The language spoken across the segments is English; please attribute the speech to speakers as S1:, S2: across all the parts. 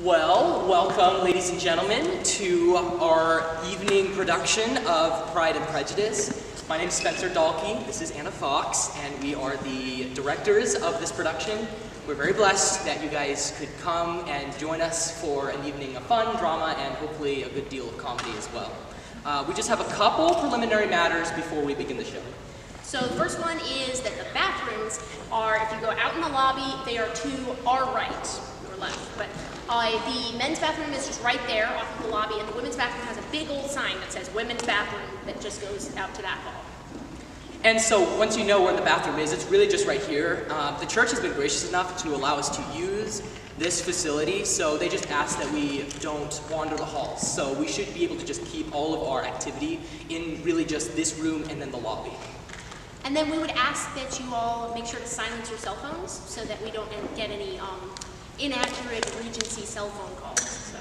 S1: Well, welcome, ladies and gentlemen, to our evening production of Pride and Prejudice. My name is Spencer Dalke, this is Anna Fox, and we are the directors of this production. We're very blessed that you guys could come and join us for an evening of fun, drama, and hopefully a good deal of comedy as well. We just have a couple preliminary matters before we begin the show.
S2: So the first one is that the bathrooms are, if you go out in the lobby, they are to our right, or left, but the men's bathroom is just right there off of the lobby, and the women's bathroom has a big old sign that says women's bathroom that just goes out to that hall.
S1: And so once you know where the bathroom is, it's really just right here. The church has been gracious enough to allow us to use this facility, so they just ask that we don't wander the halls. So we should be able to just keep all of our activity in really just this room and then the lobby.
S2: And then we would ask that you all make sure to silence your cell phones so that we don't get any inaccurate Regency cell phone calls. So.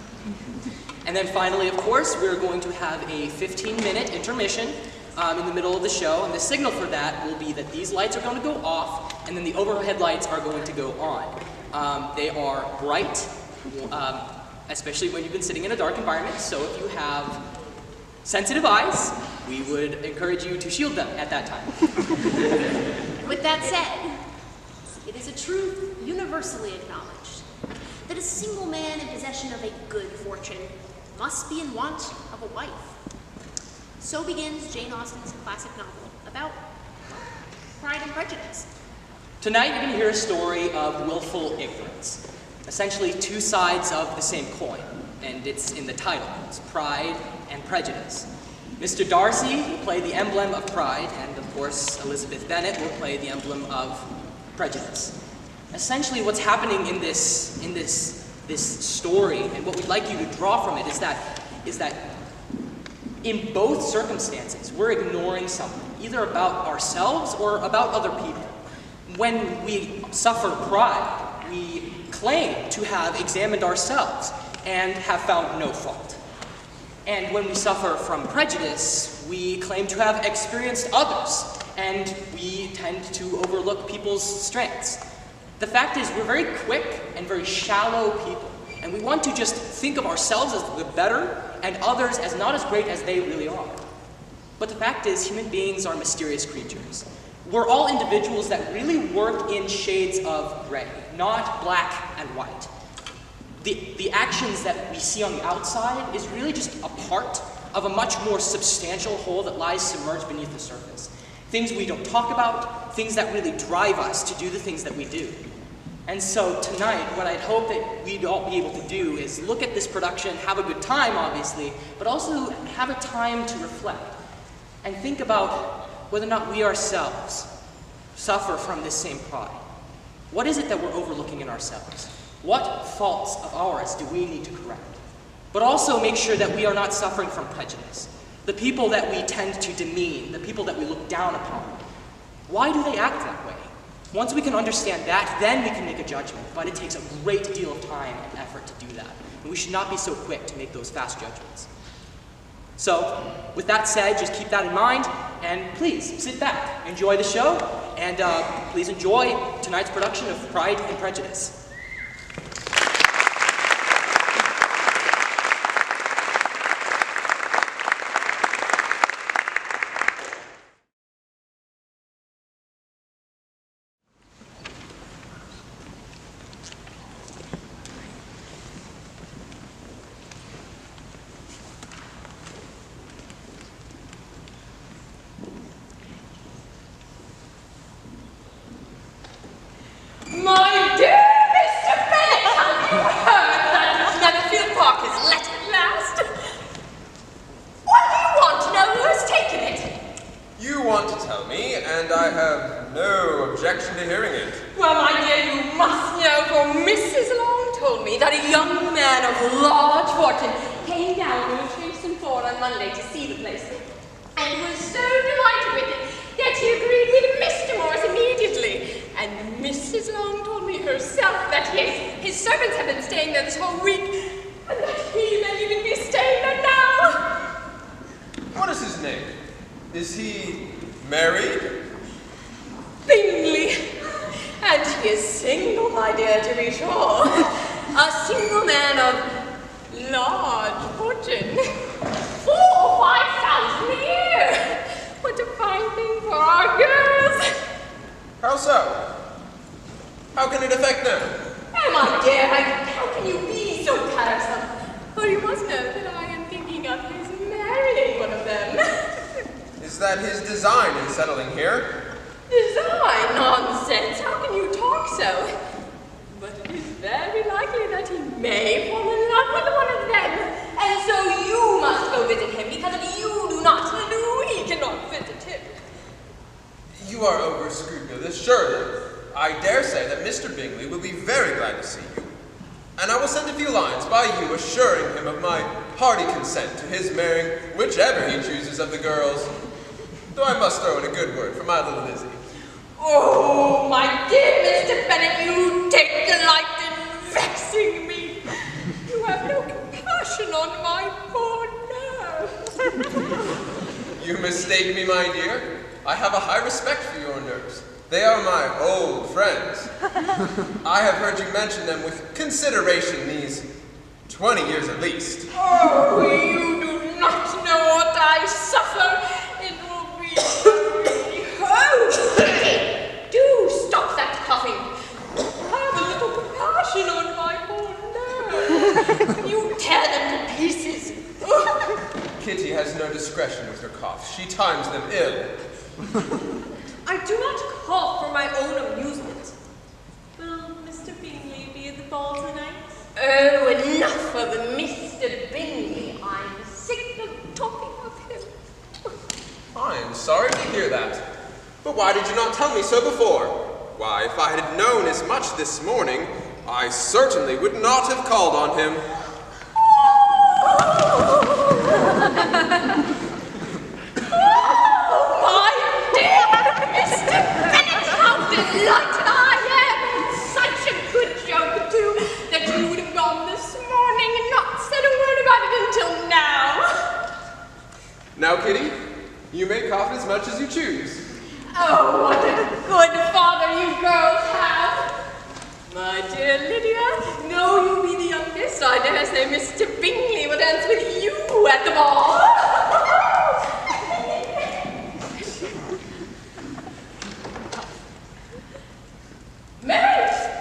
S1: And then finally, of course, we're going to have a 15-minute intermission in the middle of the show, and the signal for that will be that these lights are going to go off, and then the overhead lights are going to go on. They are bright, especially when you've been sitting in a dark environment, so if you have sensitive eyes, we would encourage you to shield them at that time.
S2: With that said, it is a truth universally acknowledged that a single man in possession of a good fortune must be in want of a wife. So begins Jane Austen's classic novel about Pride and Prejudice.
S1: Tonight you're going to hear a story of willful ignorance. Essentially two sides of the same coin, and it's in the title. It's Pride and Prejudice. Mr. Darcy will play the emblem of pride, and of course Elizabeth Bennet will play the emblem of prejudice. Essentially what's happening in this story, and what we'd like you to draw from it, is that in both circumstances we're ignoring something, either about ourselves or about other people. When we suffer pride, we claim to have examined ourselves and have found no fault. And when we suffer from prejudice, we claim to have experienced others, and we tend to overlook people's strengths. The fact is, we're very quick and very shallow people, and we want to just think of ourselves as the better and others as not as great as they really are. But the fact is, human beings are mysterious creatures. We're all individuals that really work in shades of gray, not black and white. The actions that we see on the outside is really just a part of a much more substantial whole that lies submerged beneath the surface. Things we don't talk about, things that really drive us to do the things that we do. And so tonight, what I'd hope that we'd all be able to do is look at this production, have a good time, obviously, but also have a time to reflect and think about whether or not we ourselves suffer from this same pride. What is it that we're overlooking in ourselves? What faults of ours do we need to correct? But also make sure that we are not suffering from prejudice. The people that we tend to demean, the people that we look down upon, why do they act that way? Once we can understand that, then we can make a judgment, but it takes a great deal of time and effort to do that. And we should not be so quick to make those fast judgments. So, with that said, just keep that in mind, and please, sit back, enjoy the show, and please enjoy tonight's production of Pride and Prejudice.
S3: My dear Mr. Bennet, have you heard that Netherfield Park is let at last? Why do you want to know who has taken it?
S4: You want to tell me, and I have no objection to hearing it.
S3: Well, my dear, you must know, for Mrs. Long told me that a young man of large fortune came down to Kingston Ford on Monday to see the place, and was so delighted with it that he agreed with Mr. Morris immediately. And Mrs. Long told me herself that his servants have been staying there this whole week, and that he may even be staying there now.
S4: What is his name? Is he married?
S3: Bingley. And he is single, my dear, to be sure. a single man of large fortune. 4,000 or 5,000 a year. What a fine thing for our girls.
S4: How so? How can it affect them?
S3: Oh, my dear, how can you be so tiresome? For you must know that I am thinking of his marrying one of them.
S4: Is that his design in settling here?
S3: Design? Nonsense. How can you talk so? But it is very likely that he may fall in love with one of them. And so you must go visit him, because if you do not, he cannot visit him.
S4: You are over-scrupulous, surely. I dare say that Mr. Bingley will be very glad to see you. And I will send a few lines by you assuring him of my hearty consent to his marrying whichever he chooses of the girls. Though I must throw in a good word for my little Lizzie.
S3: Oh, my dear Mr. Bennet, you take delight in vexing me. You have no compassion on my poor nerves.
S4: You mistake me, my dear. I have a high respect for your nerves. They are my old friends. I have heard you mention them with consideration these 20 years at least.
S3: Oh, you do not know what I suffer. It will be very... Oh, Kitty, do stop that coughing. Have a little compassion on my poor nerves. You tear them to pieces.
S4: Kitty has no discretion with her coughs. She times them ill.
S3: I do not cough for my own amusement. Will Mr. Bingley be at the ball tonight? Oh, enough of Mr. Bingley. I'm sick of talking of him.
S4: I am sorry to hear that. But why did you not tell me so before? Why, if I had known as much this morning, I certainly would not have called on him.
S3: Delighted I am! Such a good joke, too, that you would have gone this morning and not said a word about it until now.
S4: Now, Kitty, you may cough as much as you choose.
S3: Oh, what a good father you girls have! My dear Lydia, though you be the youngest, I dare say Mr. Bingley will dance with you at the ball. Meryton!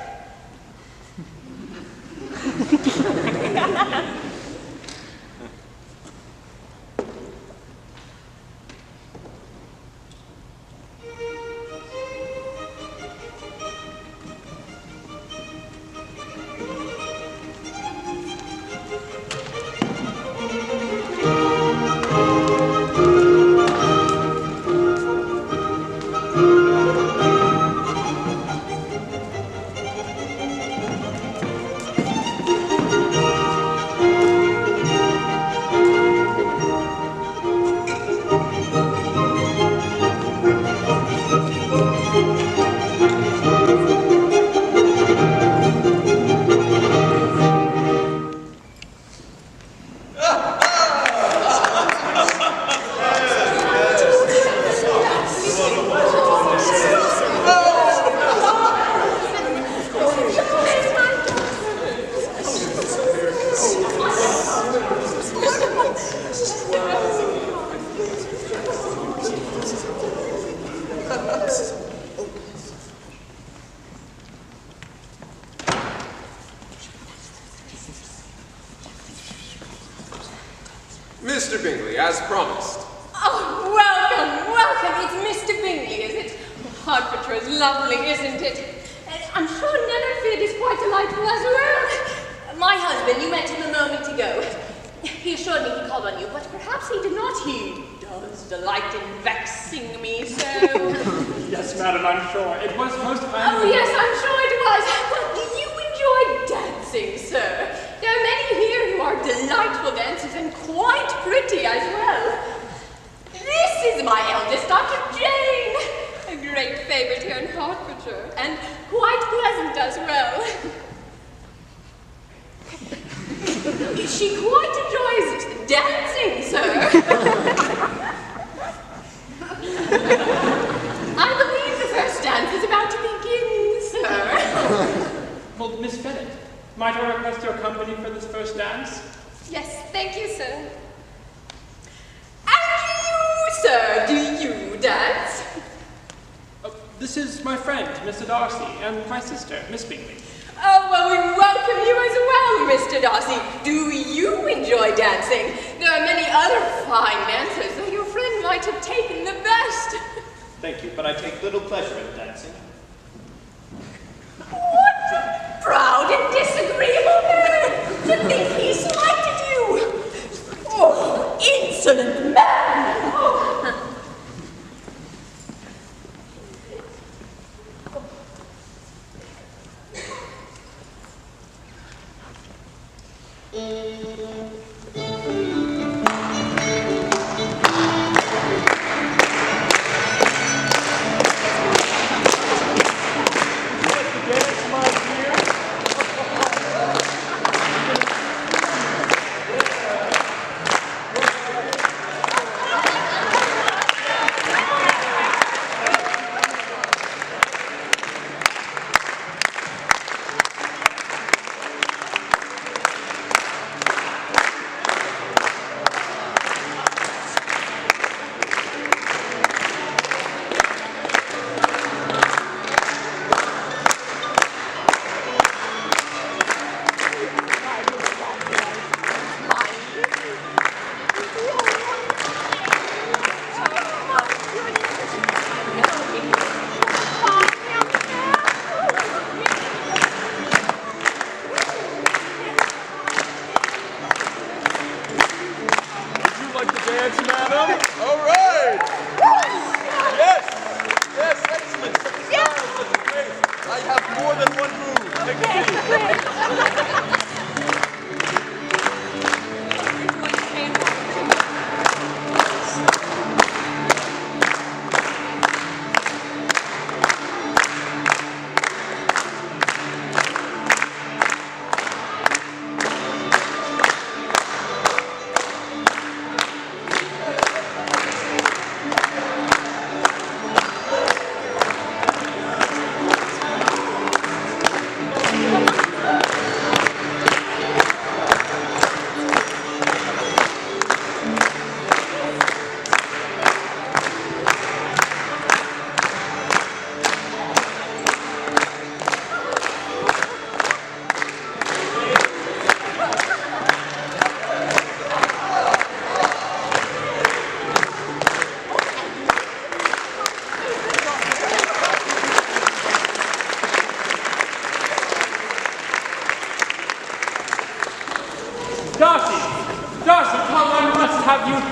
S4: Mr. Bingley, as promised.
S3: Oh, welcome, welcome. It's Mr. Bingley, is it? Hertfordshire is lovely, isn't it? I'm sure Netherfield is quite delightful as well. My husband, you met him a moment ago. He assured me he called on you, but perhaps he did not. He does delight in vexing me so.
S5: Yes, madam, I'm sure. It was most kind.
S3: Oh, yes, I'm sure it was. Well, do you enjoy dancing, sir? There are many here who are delightful dancers and quite pretty as well. This is my eldest daughter, Jane. A great favourite here in Hertfordshire, and quite pleasant as well. She quite enjoys dancing, sir. I believe the first dance is about to begin, sir.
S5: Well, Miss Bennet, Might I request your company for this first dance?
S3: Yes, thank you, sir. And you, sir, do you dance?
S5: This is my friend, Mr. Darcy, and my sister, Miss Bingley.
S3: Oh, well, we welcome you as well, Mr. Darcy. Do you enjoy dancing? There are many other fine dancers, though your friend might have taken the best.
S6: Thank you, but I take little pleasure in dancing.
S3: What proud and disagreeable man to think he slighted you! Oh, insolent man! Oh.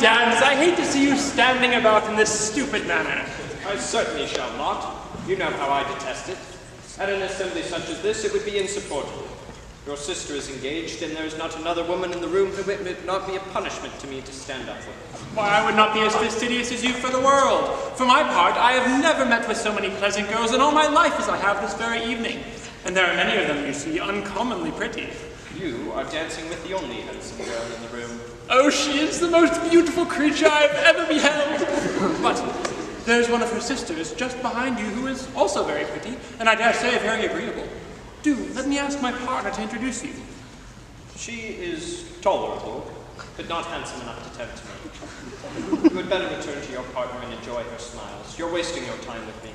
S5: Dance. I hate to see you standing about in this stupid manner.
S6: I certainly shall not. You know how I detest it. At an assembly such as this, it would be insupportable. Your sister is engaged, and there is not another woman in the room who it would not be a punishment to me to stand up with.
S5: Why, I would not be as fastidious as you for the world. For my part, I have never met with so many pleasant girls in all my life as I have this very evening. And there are many of them, you see, uncommonly pretty.
S6: You are dancing with the only handsome girl in the room.
S5: Oh, she is the most beautiful creature I have ever beheld. But there's one of her sisters just behind you who is also very pretty, and I dare say very agreeable. Do let me ask my partner to introduce you.
S6: She is tolerable, but not handsome enough to tempt me. You had better return to your partner and enjoy her smiles. You're wasting your time with me.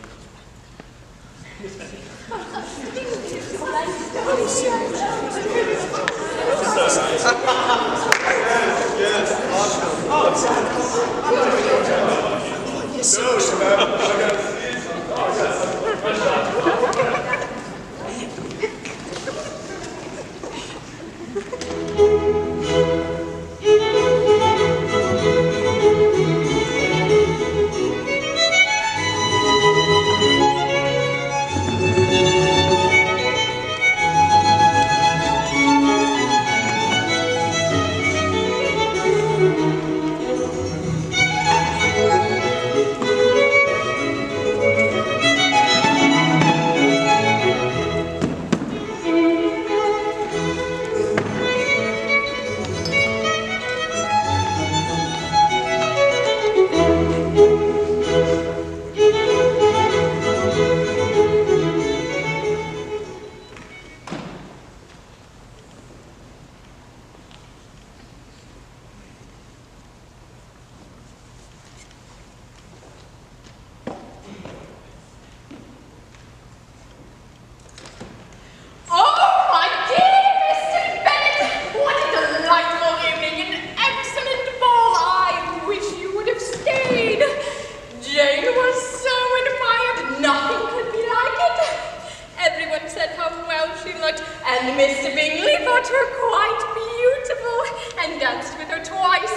S3: and said how well she looked, and Mr. Bingley thought her quite beautiful, and danced with her twice.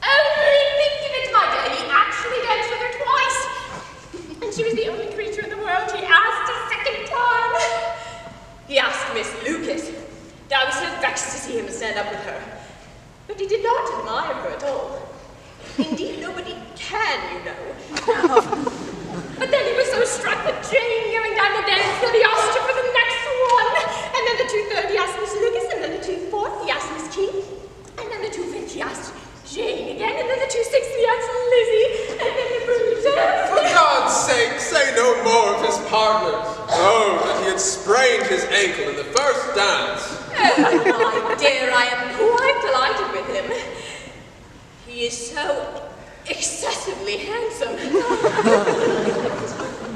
S3: Only think of it, my dear, he actually danced with her twice. And she was the only creature in the world he asked a second time. He asked Miss Lucas. I was so vexed to see him stand up with her. But he did not admire her at all. Indeed, nobody can, you know. But then he was so struck with Jane going down the dance that he asked her for the next one. And then the 2/3 he asked Miss Lucas, and then the 2/4 he asked Miss Keith, and then the 2/5 he asked Jane again, and then the 2/6 he asked Lizzie, and then the Brutus.
S4: For God's sake, say no more of his partners. Oh, that he had sprained his ankle in the first dance.
S3: Oh, my dear, I am quite delighted with him. He is so excessively handsome.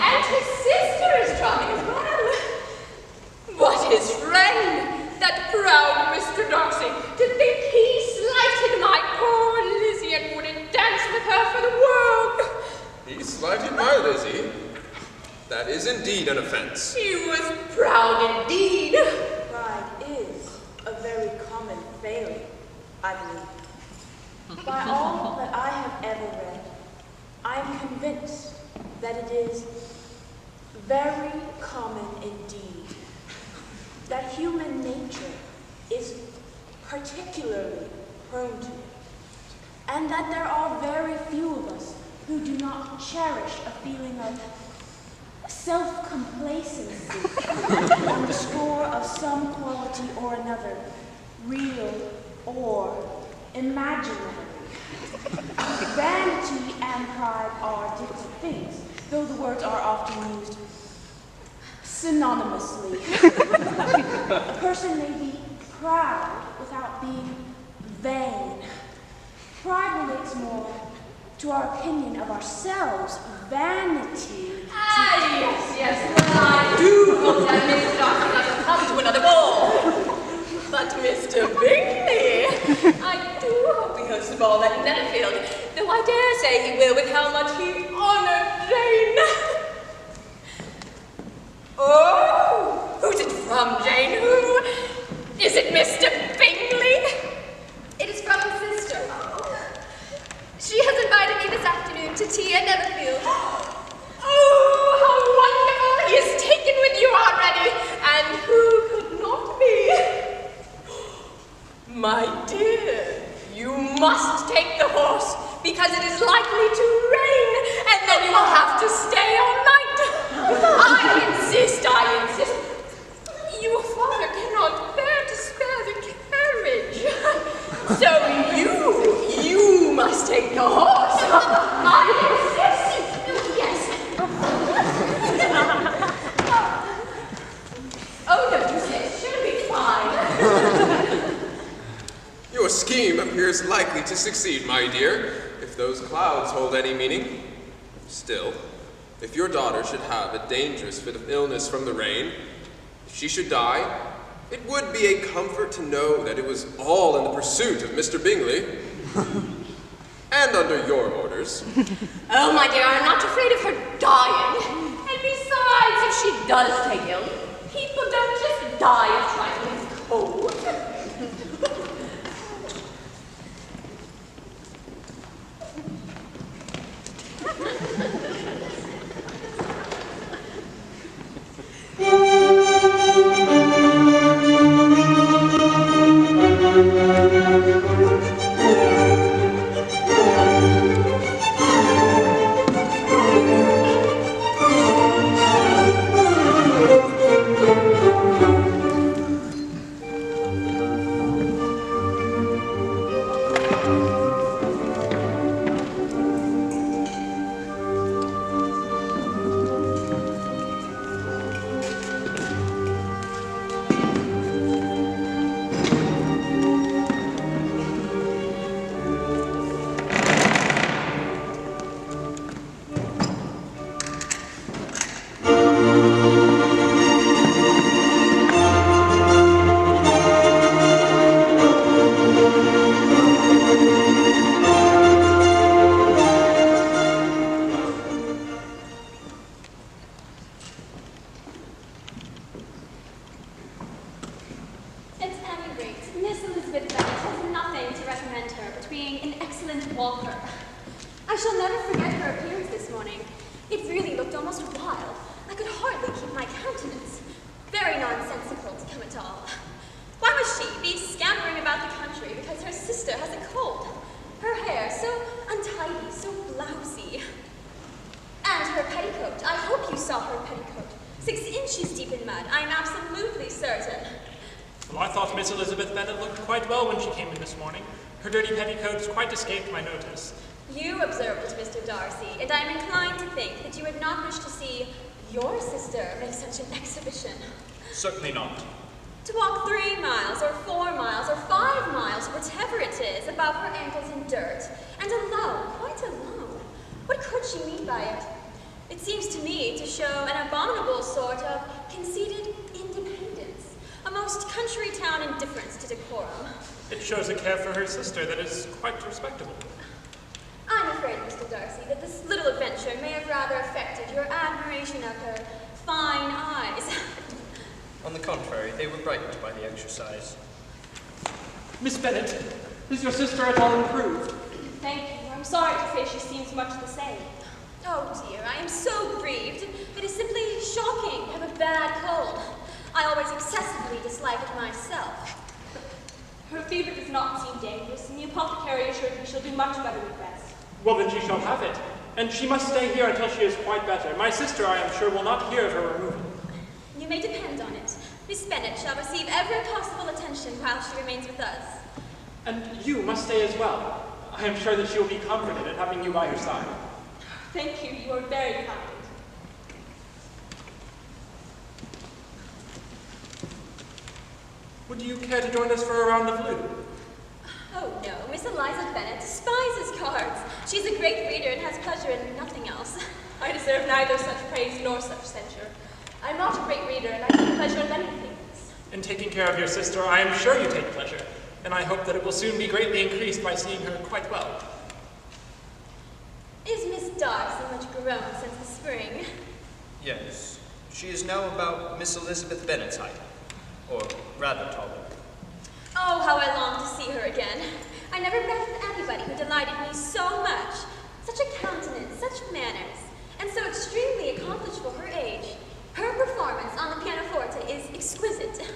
S3: And his sister is charming as well. But his friend, that proud Mr. Darcy, to think he slighted my poor Lizzie and wouldn't dance with her for the world.
S4: He slighted my Lizzie? That is indeed an offense.
S3: He was proud indeed.
S7: Pride is a very common failing, I believe. By all that I have ever read, I am convinced that it is very common indeed that human nature is particularly prone to it, and that there are very few of us who do not cherish a feeling of self-complacency on the score of some quality or another, real or imaginary. Vanity and pride are different things, though the words are often used synonymously. A person may be proud without being vain. Pride relates more to our opinion of ourselves. Vanity.
S3: Yes, well, I do hope that Mr. Darcy doesn't come to another ball. But Mr. Bingley, I do hope he hosts a ball at Netherfield, though I dare say he will with how much he honored Jane. Oh, who's it from, Jane? Who? Is it Mr. Bingley?
S2: It is from his sister. She has invited me this afternoon to tea at Netherfield.
S3: Oh, how wonderful! He is taken with you already, and who could not be? My dear, you must take the horse, because it is likely to rain, and then you will have to stay all night. I insist. Your father cannot bear to spare the carriage. So you must take the horse. I insist. Yes. Oh, no, you say it should be fine.
S4: Your scheme appears likely to succeed, my dear, if those clouds hold any meaning. Still, if your daughter should have a dangerous fit of illness from the rain, if she should die, it would be a comfort to know that it was all in the pursuit of Mr. Bingley. And under your orders.
S3: Oh, my dear, I'm not afraid of her dying. And besides, if she does take ill, people don't just die of trifling cold.
S8: excellent walker. I shall never forget her appearance this morning. It really looked almost wild. I could hardly keep my countenance. Very nonsensical to come at all. Why must she be scampering about the country because her sister has a cold? Her hair so untidy, so blousy. And her petticoat. I hope you saw her petticoat. 6 inches deep in mud, I am absolutely certain.
S5: Well, I thought Miss Elizabeth Bennet looked quite well when she came in this morning. Her dirty petticoats quite escaped my notice.
S8: You observed it, Mr. Darcy, and I am inclined to think that you would not wish to see your sister make such an exhibition.
S6: Certainly not.
S8: To walk 3 miles, or 4 miles, or 5 miles, whatever it is, above her ankles in dirt, and alone, quite alone. What could she mean by it? It seems to me to show an abominable sort of conceited independence, a most country town indifference to decorum.
S5: It shows a care for her sister that is quite respectable.
S8: I'm afraid, Mr. Darcy, that this little adventure may have rather affected your admiration of her fine eyes.
S6: On the contrary, they were brightened by the exercise.
S5: Miss Bennet, is your sister at all improved?
S8: Thank you. I'm sorry to say she seems much the same. Oh dear, I am so grieved. It is simply shocking to have a bad cold. I always excessively dislike it myself.
S9: Her fever does not seem dangerous, and the apothecary assured me she'll do much better with rest.
S5: Well, then she shall have it. And she must stay here until she is quite better. My sister, I am sure, will not hear of her removal.
S8: You may depend on it. Miss Bennet shall receive every possible attention while she remains with us.
S5: And you must stay as well. I am sure that she will be comforted at having you by her side.
S9: Thank you, you are very kind.
S5: Would you care to join us for a round of loo?
S8: Oh no, Miss Eliza Bennet despises cards. She's a great reader and has pleasure in nothing else.
S9: I deserve neither such praise nor such censure. I'm not a great reader, and I take pleasure in many things.
S5: In taking care of your sister, I am sure you take pleasure, and I hope that it will soon be greatly increased by seeing her quite well.
S8: Is Miss Darcy much grown since the spring?
S6: Yes. She is now about Miss Elizabeth Bennet's height. Or rather taller.
S8: Oh, how I long to see her again. I never met with anybody who delighted me so much. Such a countenance, such manners, and so extremely accomplished for her age. Her performance on the pianoforte is exquisite.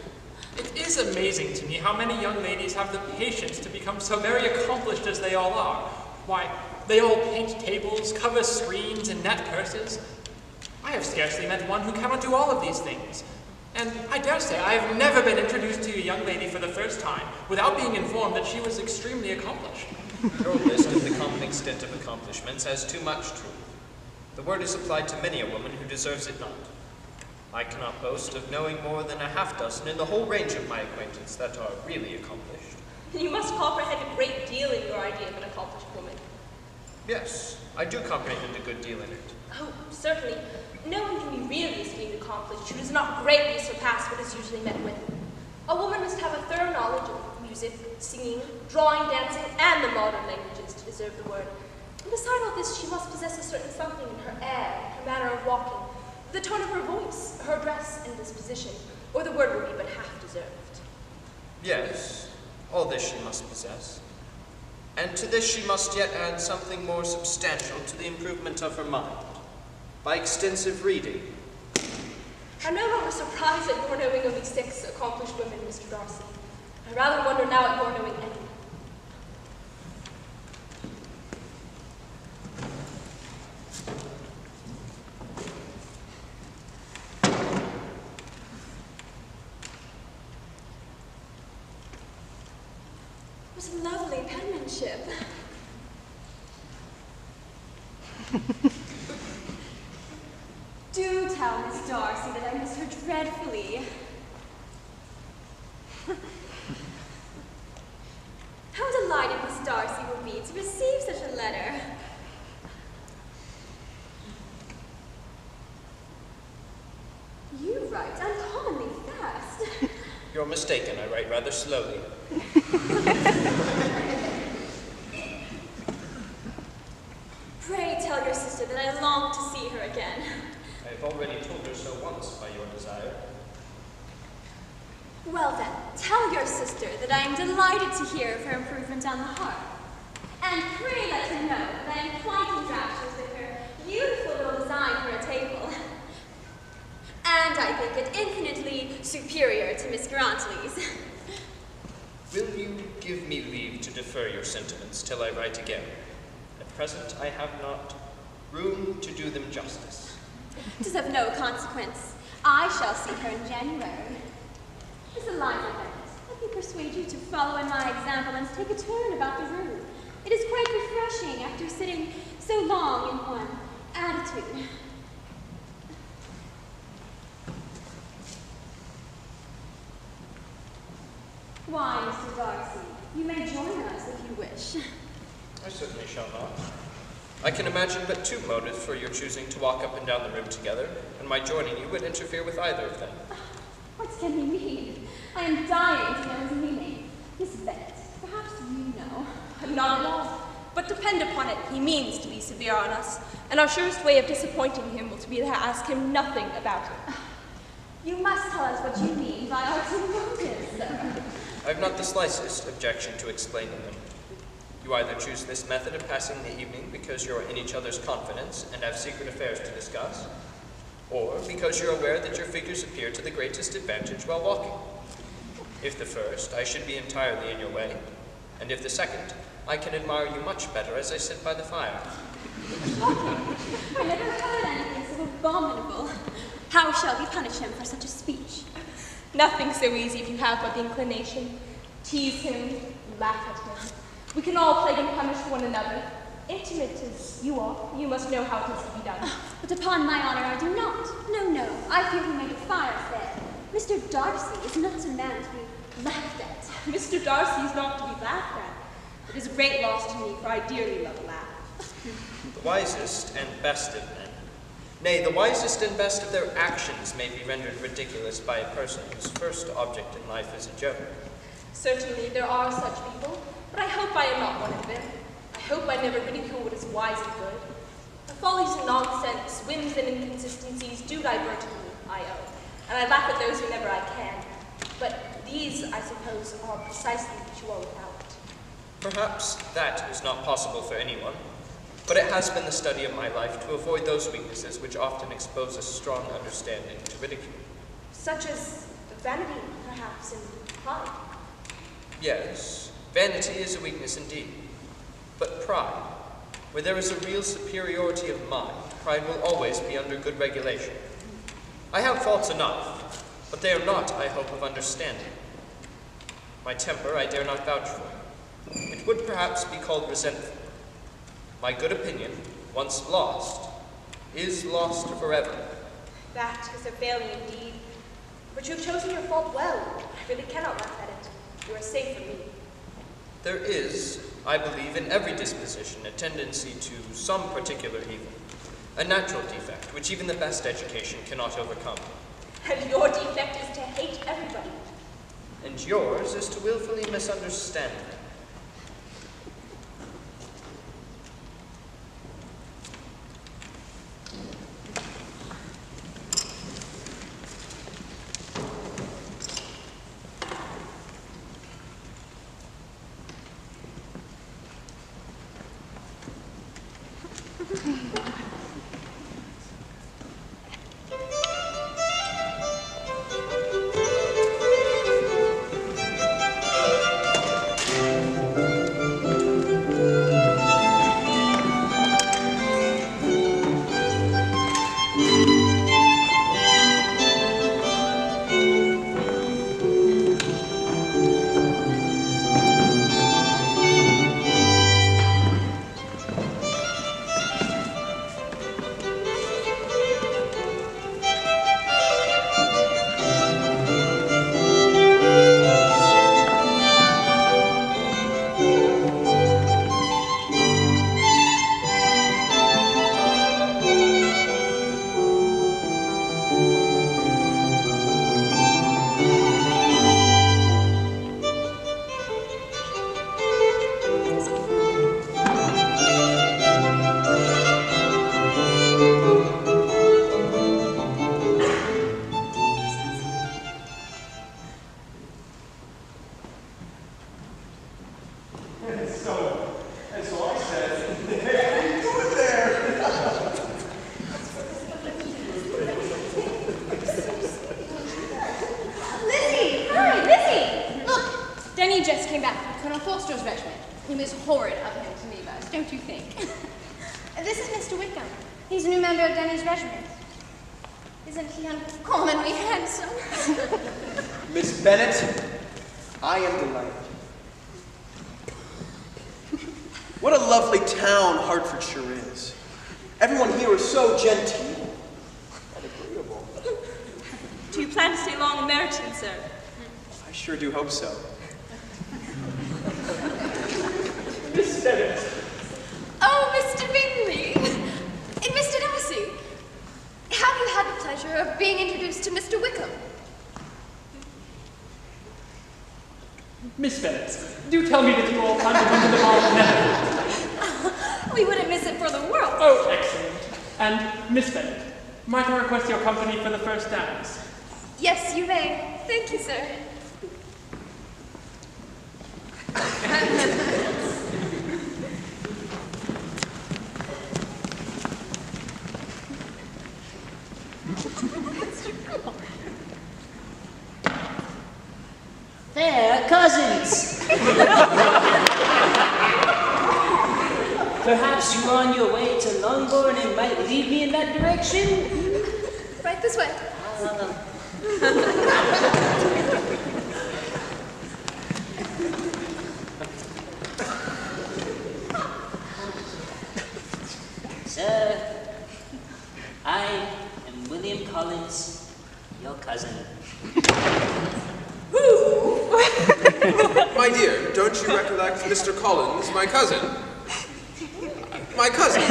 S5: It is amazing to me how many young ladies have the patience to become so very accomplished as they all are. Why, they all paint tables, cover screens, and net purses. I have scarcely met one who cannot do all of these things. And I dare say I have never been introduced to a young lady for the first time without being informed that she was extremely accomplished.
S6: Your list of the common extent of accomplishments has too much truth. The word is applied to many a woman who deserves it not. I cannot boast of knowing more than a half-dozen in the whole range of my acquaintance that are really accomplished.
S9: You must comprehend a great deal in your idea of an accomplished woman.
S6: Yes, I do comprehend a good deal in it.
S9: Oh, certainly. No one can be really esteemed accomplished who does not greatly surpass what is usually met with. A woman must have a thorough knowledge of music, singing, drawing, dancing, and the modern languages to deserve the word. And beside all this, she must possess a certain something in her air, her manner of walking, the tone of her voice, her dress and disposition, or the word would be but half deserved.
S6: Yes, all this she must possess. And to this she must yet add something more substantial to the improvement of her mind, by extensive reading.
S9: I'm no longer surprised at your knowing only 6 accomplished women, Mr. Darcy. I rather wonder now at your knowing any.
S8: What lovely penmanship. Do tell Miss Darcy that I miss her dreadfully. How delighted Miss Darcy will be to receive such a letter. You write uncommonly fast.
S6: You're mistaken, I write rather slowly.
S8: Pray tell your sister that I long to see her again.
S6: I have already told her so once by your desire.
S8: Well then, tell your sister that I am delighted to hear of her improvement on the harp. And pray let her know that I am quite enraptured with her beautiful little design for a table. And I think it infinitely superior to Miss Grantley's.
S6: Will you give me leave to defer your sentiments till I write again? At present I have not room to do them justice.
S8: 'Tis of no consequence. I shall see her in January. Miss Eliza Bennet, let me persuade you to follow in my example and take a turn about the room. It is quite refreshing after sitting so long in one attitude. Why, Mr. Darcy, you may join us if you wish.
S6: I certainly shall not. I can imagine but two motives for your choosing to walk up and down the room together, and my joining you would interfere with either of them.
S8: What can he mean? I am dying to know his meaning. Miss Bennet, perhaps you know.
S9: Not at all. But depend upon it, he means to be severe on us, and our surest way of disappointing him will be to ask him nothing about it.
S8: You must tell us what you mean by our two motives, sir.
S6: I have not the slightest objection to explaining them. You either choose this method of passing the evening because you are in each other's confidence and have secret affairs to discuss, or because you're aware that your figures appear to the greatest advantage while walking. If the first, I should be entirely in your way, and if the second, I can admire you much better as I sit by the fire.
S8: I never heard anything so abominable. How shall we punish him for such a speech?
S9: Nothing so easy if you have but the inclination. Tease him, laugh at him. We can all plague and punish one another. Intimate as you are, you must know how it is to be done.
S8: But upon my honor, I do not. No, I feel he made a fire fair. Mr. Darcy is not a man to be laughed at.
S9: Mr. Darcy is not to be laughed at. It is a great loss to me, for I dearly love a laugh.
S6: The wisest and best of men, nay, the wisest and best of their actions may be rendered ridiculous by a person whose first object in life is a joke.
S9: Certainly there are such people, but I hope I am not one of them. I hope I never ridicule what is wise and good. The follies and nonsense, whims and inconsistencies do divert me, I own, and I laugh at those whenever I can. But these, I suppose, are precisely what you are without.
S6: Perhaps that is not possible for anyone, but it has been the study of my life to avoid those weaknesses which often expose a strong understanding to ridicule.
S9: Such as vanity, perhaps, and pride.
S6: Yes, vanity is a weakness indeed. But pride, where there is a real superiority of mind, pride will always be under good regulation. I have faults enough, but they are not, I hope, of understanding. My temper I dare not vouch for. It would perhaps be called resentful. My good opinion, once lost, is lost forever.
S9: That is a failure indeed. But you have chosen your fault well. I really cannot laugh at it. You are safe from me.
S6: There is, I believe, in every disposition a tendency to some particular evil, a natural defect which even the best education cannot overcome.
S9: And your defect is to hate everybody.
S6: And yours is to willfully misunderstand them.
S8: only just came back from Colonel Forster's regiment. It was horrid of him to leave us, don't you think? This is Mr. Wickham. He's a new member of Denny's regiment. Isn't he uncommonly handsome?
S10: Miss Bennet, I am delighted. What a lovely town Hertfordshire is. Everyone here is so genteel and agreeable.
S9: Do you plan to stay long in Meryton, sir?
S10: I sure do hope so.
S5: Miss Bennet.
S8: Oh, Mr. Bingley! And Mr. Darcy! Have you had the pleasure of being introduced to Mr. Wickham?
S5: Miss Bennet, do tell me that you all plan to come to the ball of Netherfield.
S8: We wouldn't miss it for the world.
S5: Oh, excellent. And, Miss Bennet, might I request your company for the first dance?
S8: Yes, you may. Thank you, sir.
S11: They're cousins. Perhaps you're on your way to Longbourn and might lead me in that direction?
S8: Right this way.
S11: Sir, I am William Collins, your cousin.
S4: My dear, don't you recollect Mr. Collins, my cousin? My cousin,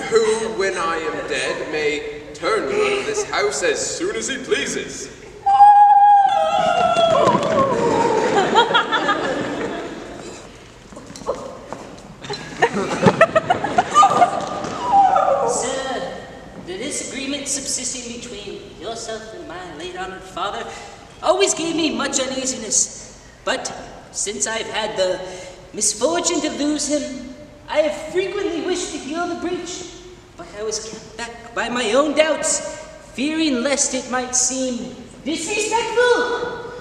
S4: who, when I am dead, may turn you out of this house as soon as he pleases.
S11: Sir, the disagreement subsisting between yourself and my late honored father always gave me much uneasiness. But since I've had the misfortune to lose him, I have frequently wished to heal the breach, but I was kept back by my own doubts, fearing lest it might seem disrespectful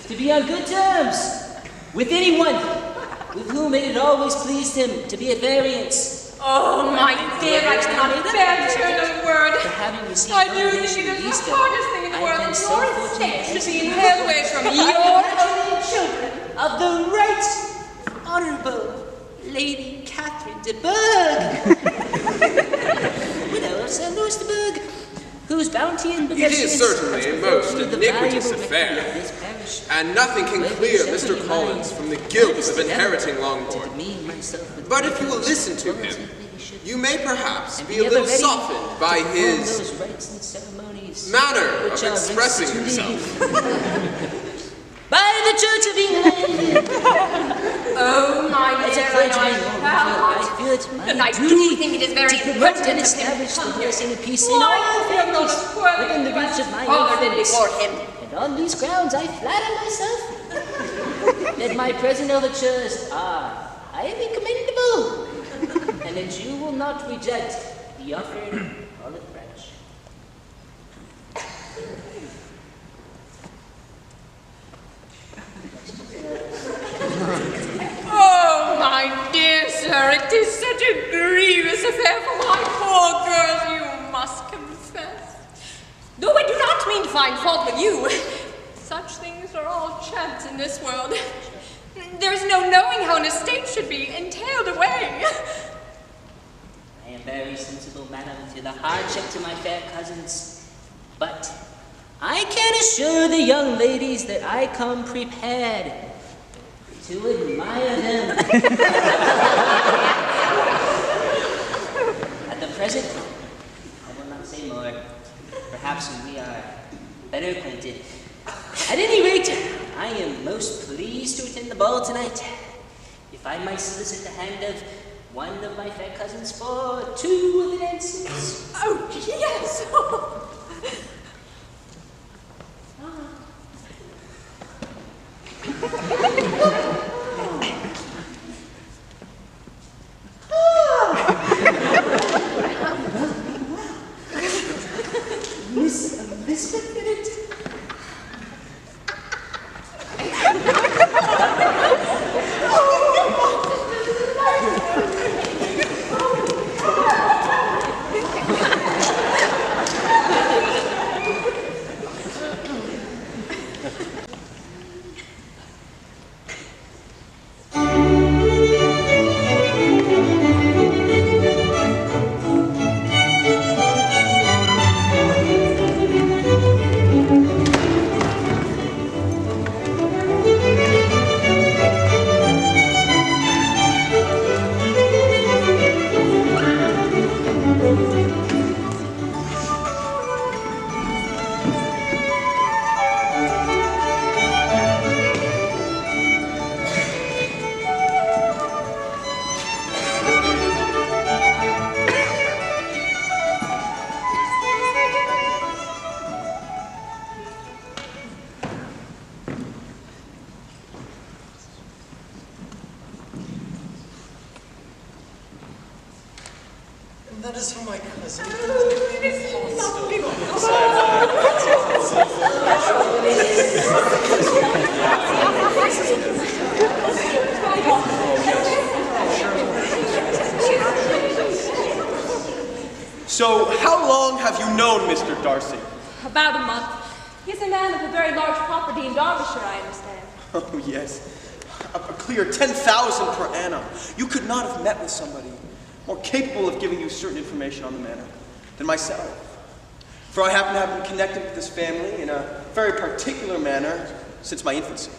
S11: to be on good terms with anyone with whom it had always pleased him to be at variance.
S3: Oh, my dear, I cannot bear to hear another word. I do think it is the hardest thing in the world that your estate should be held away from your own children.
S11: Of the right honourable Lady Catherine de Bourgh, widow of Sir Louis de Bourgh, whose bounty and
S4: It is certainly a most iniquitous affair, and nothing can clear Mr. Collins from the guilt of inheriting Longbourn. But if you will listen to him, you may perhaps be a little softened by his manner of expressing himself.
S11: By the Church of England!
S3: Oh, my dear, I know I'm proud. And I do think it is very important to
S11: establish the blessing of peace in
S3: Why
S11: all
S3: feel not
S11: families
S3: as poorly
S11: within the reach of my
S3: father did
S11: influence.
S3: before him?
S11: And on these grounds, I flatter myself that my present overtures are highly commendable, and that you will not reject the offered olive branch.
S3: Oh, my dear sir, it is such a grievous affair for my poor girl, you must confess. Though I do not mean to find fault with you. Such things are all chance in this world. There is no knowing how an estate should be entailed away.
S11: I am very sensible, madam, to the hardship to my fair cousins, but I can assure the young ladies that I come prepared to admire them. At the present, I will not say more. Perhaps when we are better acquainted. At any rate, I am most pleased to attend the ball tonight. If I might solicit the hand of one of my fair cousins for 2 of the dances.
S3: Oh, yes.
S11: Miss Elizabeth Bennet?
S12: That is for my cousin.
S3: It is lovely.
S10: So, how long have you known Mr. Darcy?
S9: About a month. He's a man of a very large property in Derbyshire, I understand.
S10: Oh, yes. A clear 10,000 per annum. You could not have met with somebody more capable of giving you certain information on the matter than myself. For I happen to have been connected with this family in a very particular manner since my infancy.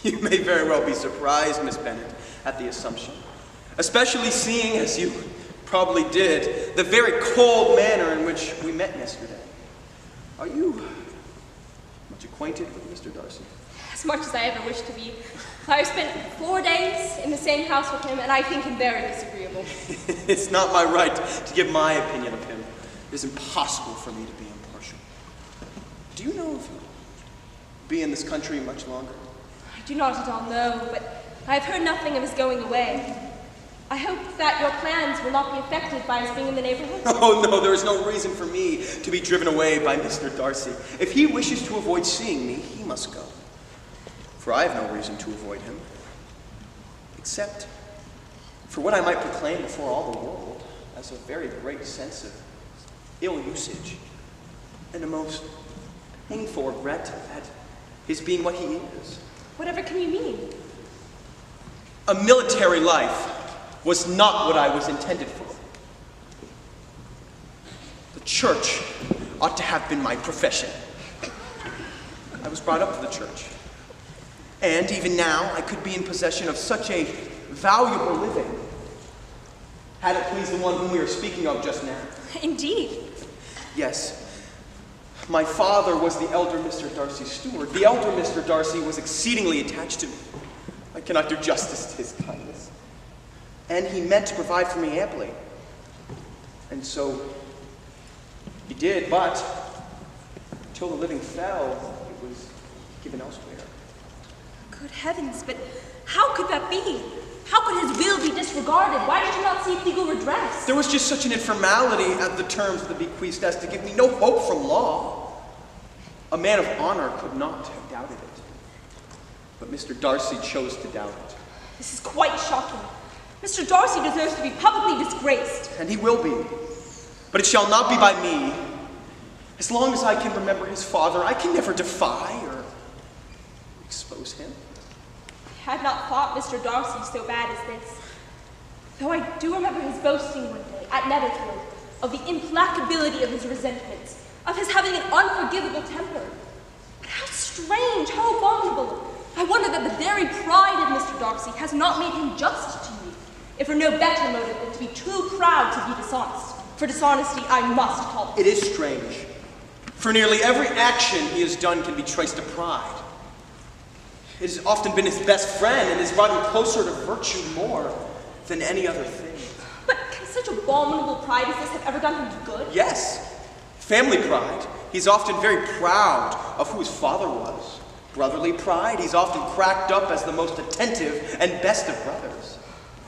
S10: You may very well be surprised, Miss Bennet, at the assumption, especially seeing, as you probably did, the very cold manner in which we met yesterday. Are you much acquainted with Mr. Darcy?
S9: As much as I ever wish to be. I've spent 4 days in the same house with him, and I think him very disagreeable.
S10: It's not my right to give my opinion of him. It is impossible for me to be impartial. Do you know if he'll be in this country much longer?
S9: I do not at all know, but I have heard nothing of his going away. I hope that your plans will not be affected by his being in the neighborhood.
S10: Oh, no, there is no reason for me to be driven away by Mr. Darcy. If he wishes to avoid seeing me, he must go. For I have no reason to avoid him, except for what I might proclaim before all the world as a very great sense of ill usage and a most painful regret at his being what he is.
S9: Whatever can you mean?
S10: A military life was not what I was intended for. The church ought to have been my profession. I was brought up to the church. And even now, I could be in possession of such a valuable living, had it pleased the one whom we were speaking of just now.
S9: Indeed.
S10: Yes. My father was the elder Mr. Darcy's steward. The elder Mr. Darcy was exceedingly attached to me. I cannot do justice to his kindness. And he meant to provide for me amply. And so he did, but until the living fell, it was given elsewhere.
S9: Good heavens, but how could that be? How could his will be disregarded? Why did you not seek legal redress?
S10: There was just such an informality at the terms of the bequest as to give me no hope from law. A man of honor could not have doubted it. But Mr. Darcy chose to doubt it.
S9: This is quite shocking. Mr. Darcy deserves to be publicly disgraced.
S10: And he will be. But it shall not be by me. As long as I can remember his father, I can never defy or expose him.
S9: I had not thought Mr. Darcy so bad as this. Though I do remember his boasting one day at Netherfield of the implacability of his resentments, of his having an unforgivable temper. But how strange, how abominable. I wonder that the very pride of Mr. Darcy has not made him just to me, if for no better motive than to be too proud to be dishonest. For dishonesty I must call it.
S10: It is strange. For nearly every action he has done can be traced to pride. It has often been his best friend and has brought him closer to virtue more than any other thing.
S9: But can such abominable pride as this have ever done him good?
S10: Yes. Family pride. He's often very proud of who his father was. Brotherly pride. He's often cracked up as the most attentive and best of brothers.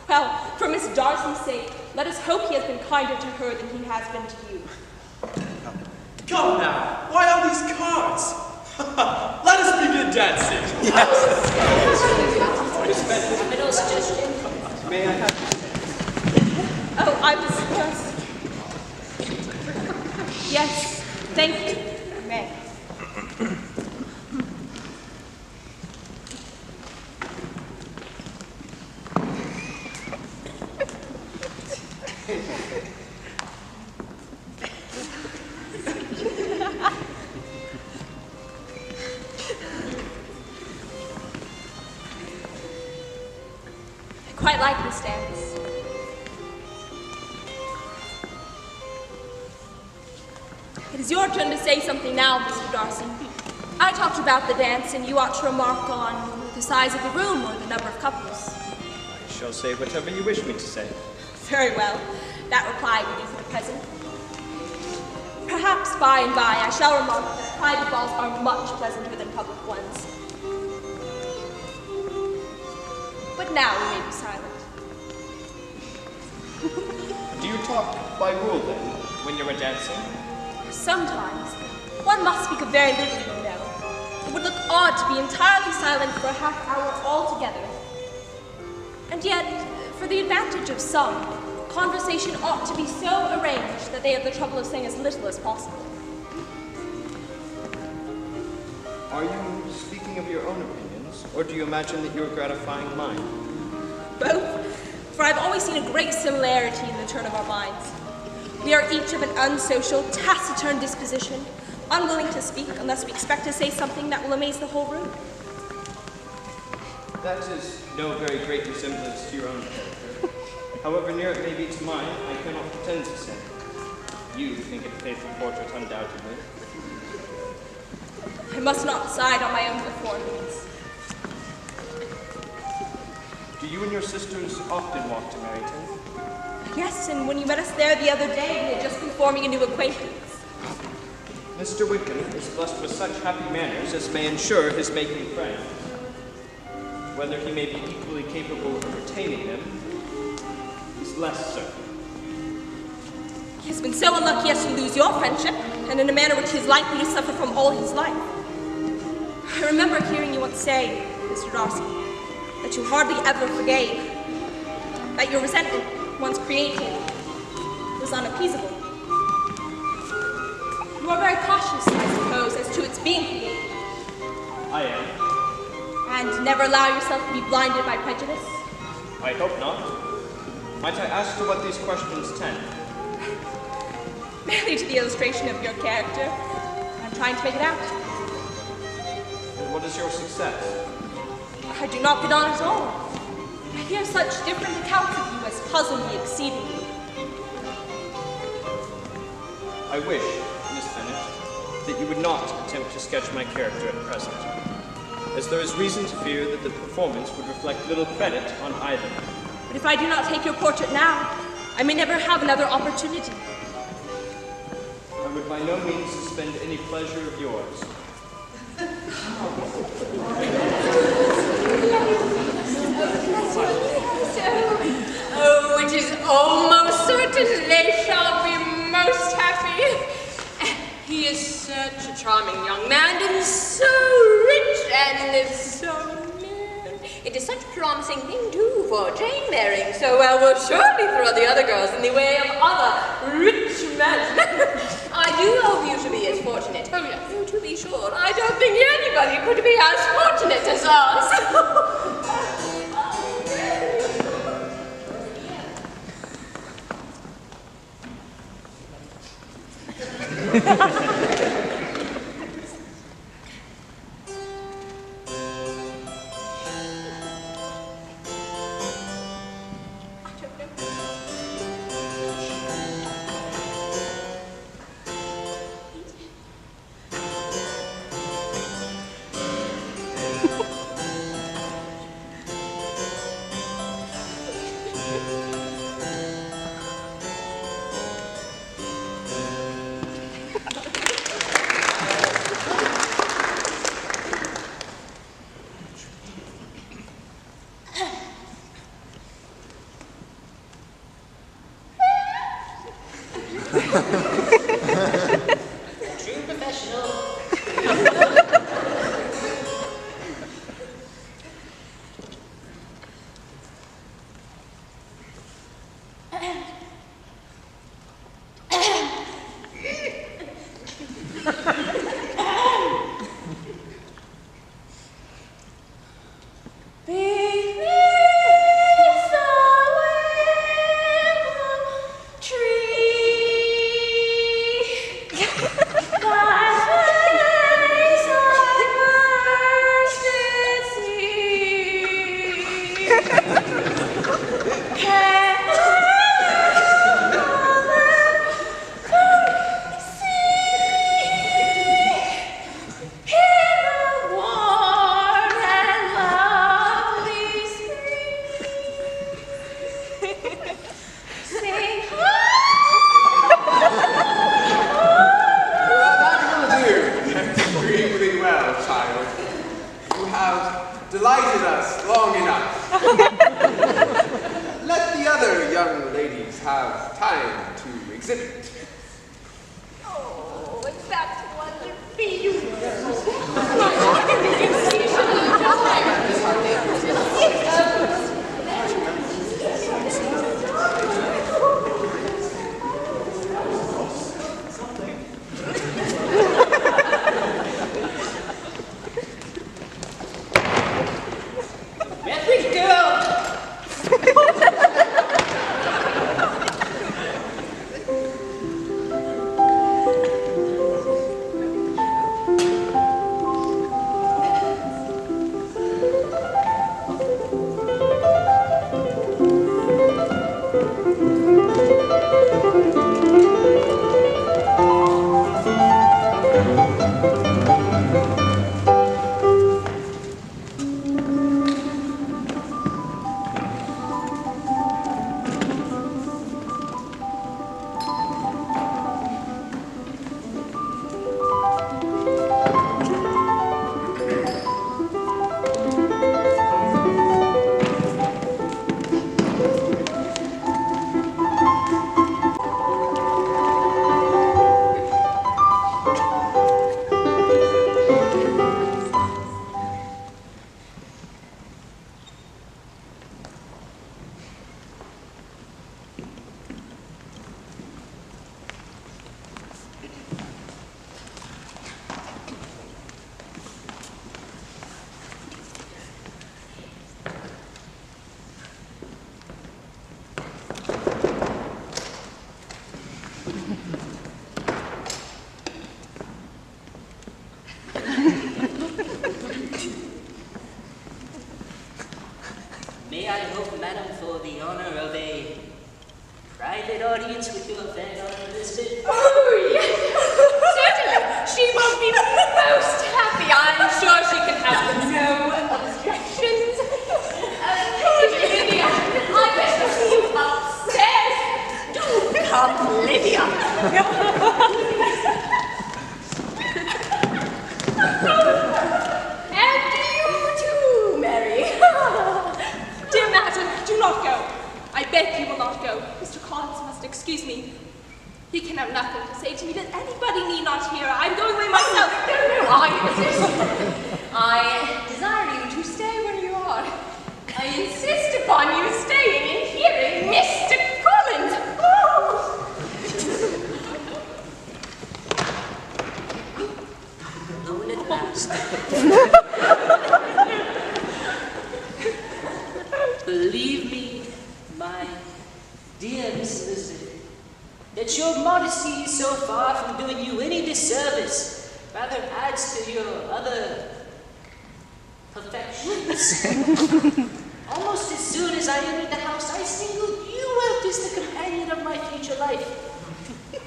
S9: Well, for Miss Darcy's sake, let us hope he has been kinder to her than he has been to you.
S12: Come now, why all these cards? Let us begin dancing.
S10: Yes.
S11: Middle suggestion.
S10: May I have
S9: Oh, I was just... Yes, thank you. I may. I quite like this dance. It is your turn to say something now, Mr. Darcy. I talked about the dance, and you ought to remark on the size of the room or the number of couples.
S6: I shall say whatever you wish me to say.
S9: Very well. That reply will do for the present. Perhaps by and by I shall remark that private balls are much pleasanter than public ones. But now we may be silent.
S6: Do you talk by rule, then, when you are dancing?
S9: Sometimes. One must speak of very little, you know. It would look odd to be entirely silent for a half hour altogether. And yet, for the advantage of some, conversation ought to be so arranged that they have the trouble of saying as little as possible.
S6: Are you speaking of your own opinions, or do you imagine that you are gratifying mine?
S9: Both, for I've always seen a great similarity in the turn of our minds. We are each of an unsocial, taciturn disposition, unwilling to speak unless we expect to say something that will amaze the whole room.
S6: That is no very great resemblance to your own character. However near it may be to mine, I cannot pretend to say. You think it a faithful portrait, undoubtedly.
S9: I must not decide on my own performance.
S6: Do you and your sisters often walk to Meryton?
S9: Yes, and when you met us there the other day, we had just been forming a new acquaintance.
S6: Mr. Wickham is blessed with such happy manners as may ensure his making friends. Whether he may be equally capable of retaining them is less certain.
S9: He has been so unlucky as to lose your friendship, and in a manner which he is likely to suffer from all his life. I remember hearing you once say, Mr. Darcy, that you hardly ever forgave, that your resentment, once created, was unappeasable. You are very cautious, I suppose, as to its being created.
S6: I am.
S9: And never allow yourself to be blinded by prejudice?
S6: I hope not. Might I ask to what these questions tend?
S9: Merely to the illustration of your character. I'm trying to make it out.
S6: And what is your success?
S9: I do not get on at all. I hear such different accounts of you as puzzle me exceedingly.
S6: I wish, Miss Bennet, that you would not attempt to sketch my character at present, as there is reason to fear that the performance would reflect little credit on either.
S9: But if I do not take your portrait now, I may never have another opportunity.
S6: I would by no means suspend any pleasure of yours.
S3: Oh, it is almost certain they shall be most happy. He is such a charming young man, and so rich, and is so near. It is such a promising thing, too, for Jane marrying so well will surely throw the other girls in the way of other rich men. I do hope you should be as fortunate. Oh, yes. Oh, to be sure, I don't think anybody could be as fortunate as us.
S11: True professional.
S4: Delighted us long enough. Let the other young ladies have time to exhibit.
S9: Oh, that's wonderful.
S11: Reverend girl! May I hope, madam, for the honor of a private audience with your fair daughter Elizabeth?
S3: Oh, yes. Certainly. She will be most happy. I'm sure she can have no objections. Lydia, I wish to see you upstairs. Do come, Lydia. And you too, Mary.
S9: Dear madam, do not go. I beg you will not go. Mr. Collins must excuse me. He can have nothing to say to me that anybody need not hear. I'm going away myself.
S3: No, I insist. I desire you to stay where you are. I insist upon you staying and hearing Mr. Collins. Oh.
S11: Alone at last. Believe me, my dear Miss Elizabeth, that your modesty so far from doing you any disservice rather adds to your other perfections. Almost as soon as I entered the house, I singled you out as the companion of my future life.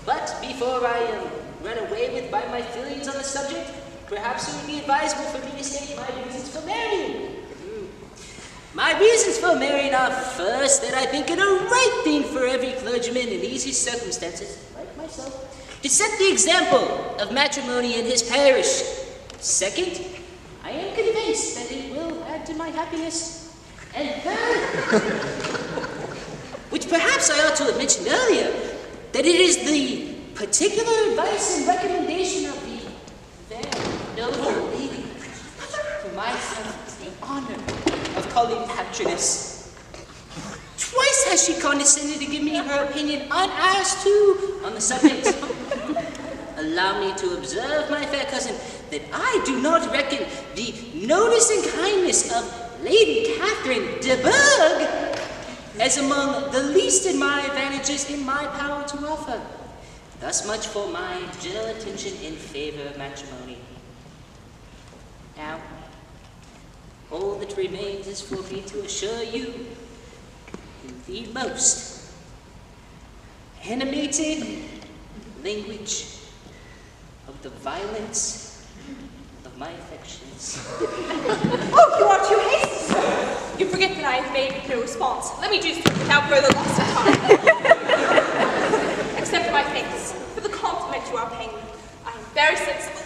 S11: But before I run away with by my feelings on the subject, perhaps it would be advisable for me to state my reasons for marrying. My reasons for marrying are first, that I think it a right thing for every clergyman in easy circumstances, like myself, to set the example of matrimony in his parish. Second, I am convinced that it will add to my happiness. And third, which perhaps I ought to have mentioned earlier, that it is the particular advice and recommendation of the very noble lady whom I have the honor of calling patroness. Twice has she condescended to give me her opinion unasked too on the subject. Allow me to observe, my fair cousin, that I do not reckon the notice and kindness of Lady Catherine de Bourgh as among the least in my advantages in my power to offer. Thus much for my general attention in favor of matrimony. Now, all that remains is for me to assure you in the most animated language of the violence of my affections.
S9: Oh, you are too hasty, sir. You forget that I have made no response. Let me do so without further loss of time. Accept my thanks for the compliment you are paying me. I am very sensible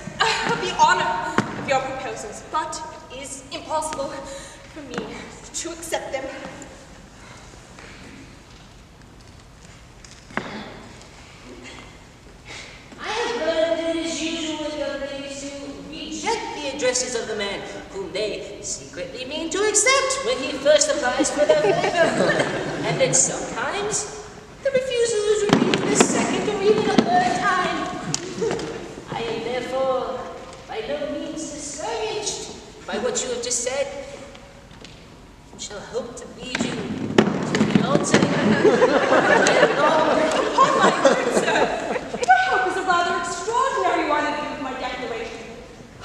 S9: of the honor of your proposals, but it is impossible for me to accept them.
S11: addresses of the man whom they secretly mean to accept when he first applies for their favor. And then sometimes the refusal is repeated a second or even a third time. I am therefore by no means discouraged by what you have just said, and shall hope to lead you to the altar.
S9: Upon my word, sir, your hope is a rather extraordinary one in view of my declaration.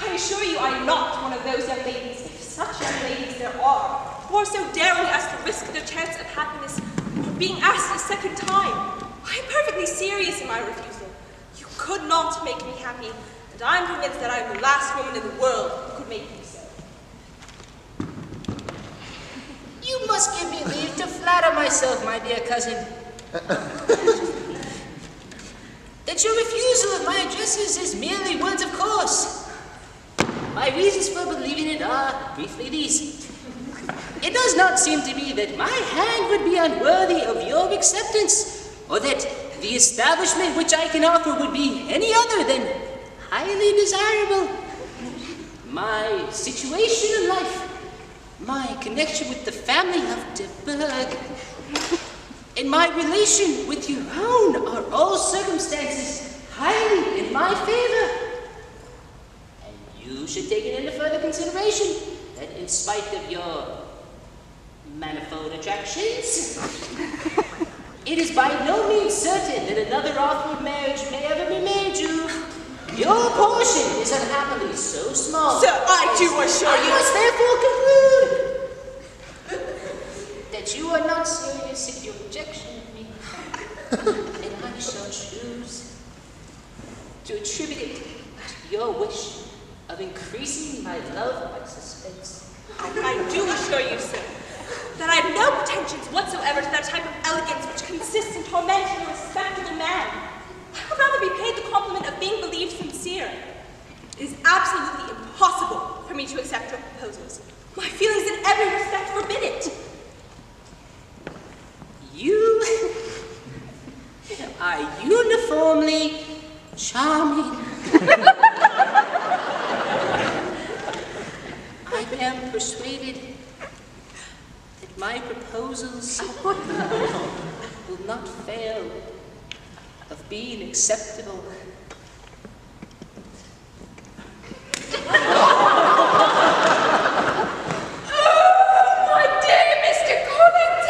S9: I assure you I am not one of those young ladies, if such young ladies there are, who are so daring as to risk their chance of happiness for being asked a second time. I am perfectly serious in my refusal. You could not make me happy, and I am convinced that I am the last woman in the world who could make me so.
S11: You must give me leave to flatter myself, my dear cousin, that your refusal of my addresses is merely words of course. My reasons for believing it are briefly these. It does not seem to me that my hand would be unworthy of your acceptance, or that the establishment which I can offer would be any other than highly desirable. My situation in life, my connection with the family of de Burgh, and my relation with your own are all circumstances highly in my favor. And you should take it into further consideration that in spite of your manifold attractions, it is by no means certain that another offer of marriage may ever be made you. Your portion is unhappily so small.
S9: Sir, I do assure you.
S11: I must therefore conclude that you are not serious in your rejection of me, and I shall choose to attribute it to your wish of increasing my love by suspense.
S9: I do assure you, sir, that I have no pretensions whatsoever to that type of elegance which consists in tormenting a respectable man. I would rather be paid the compliment of being believed sincere. It is absolutely impossible for me to accept your proposals. My feelings in every respect forbid it.
S11: You are uniformly charming. I am persuaded that my proposals will not fail of being acceptable.
S3: My dear Mr. Collins!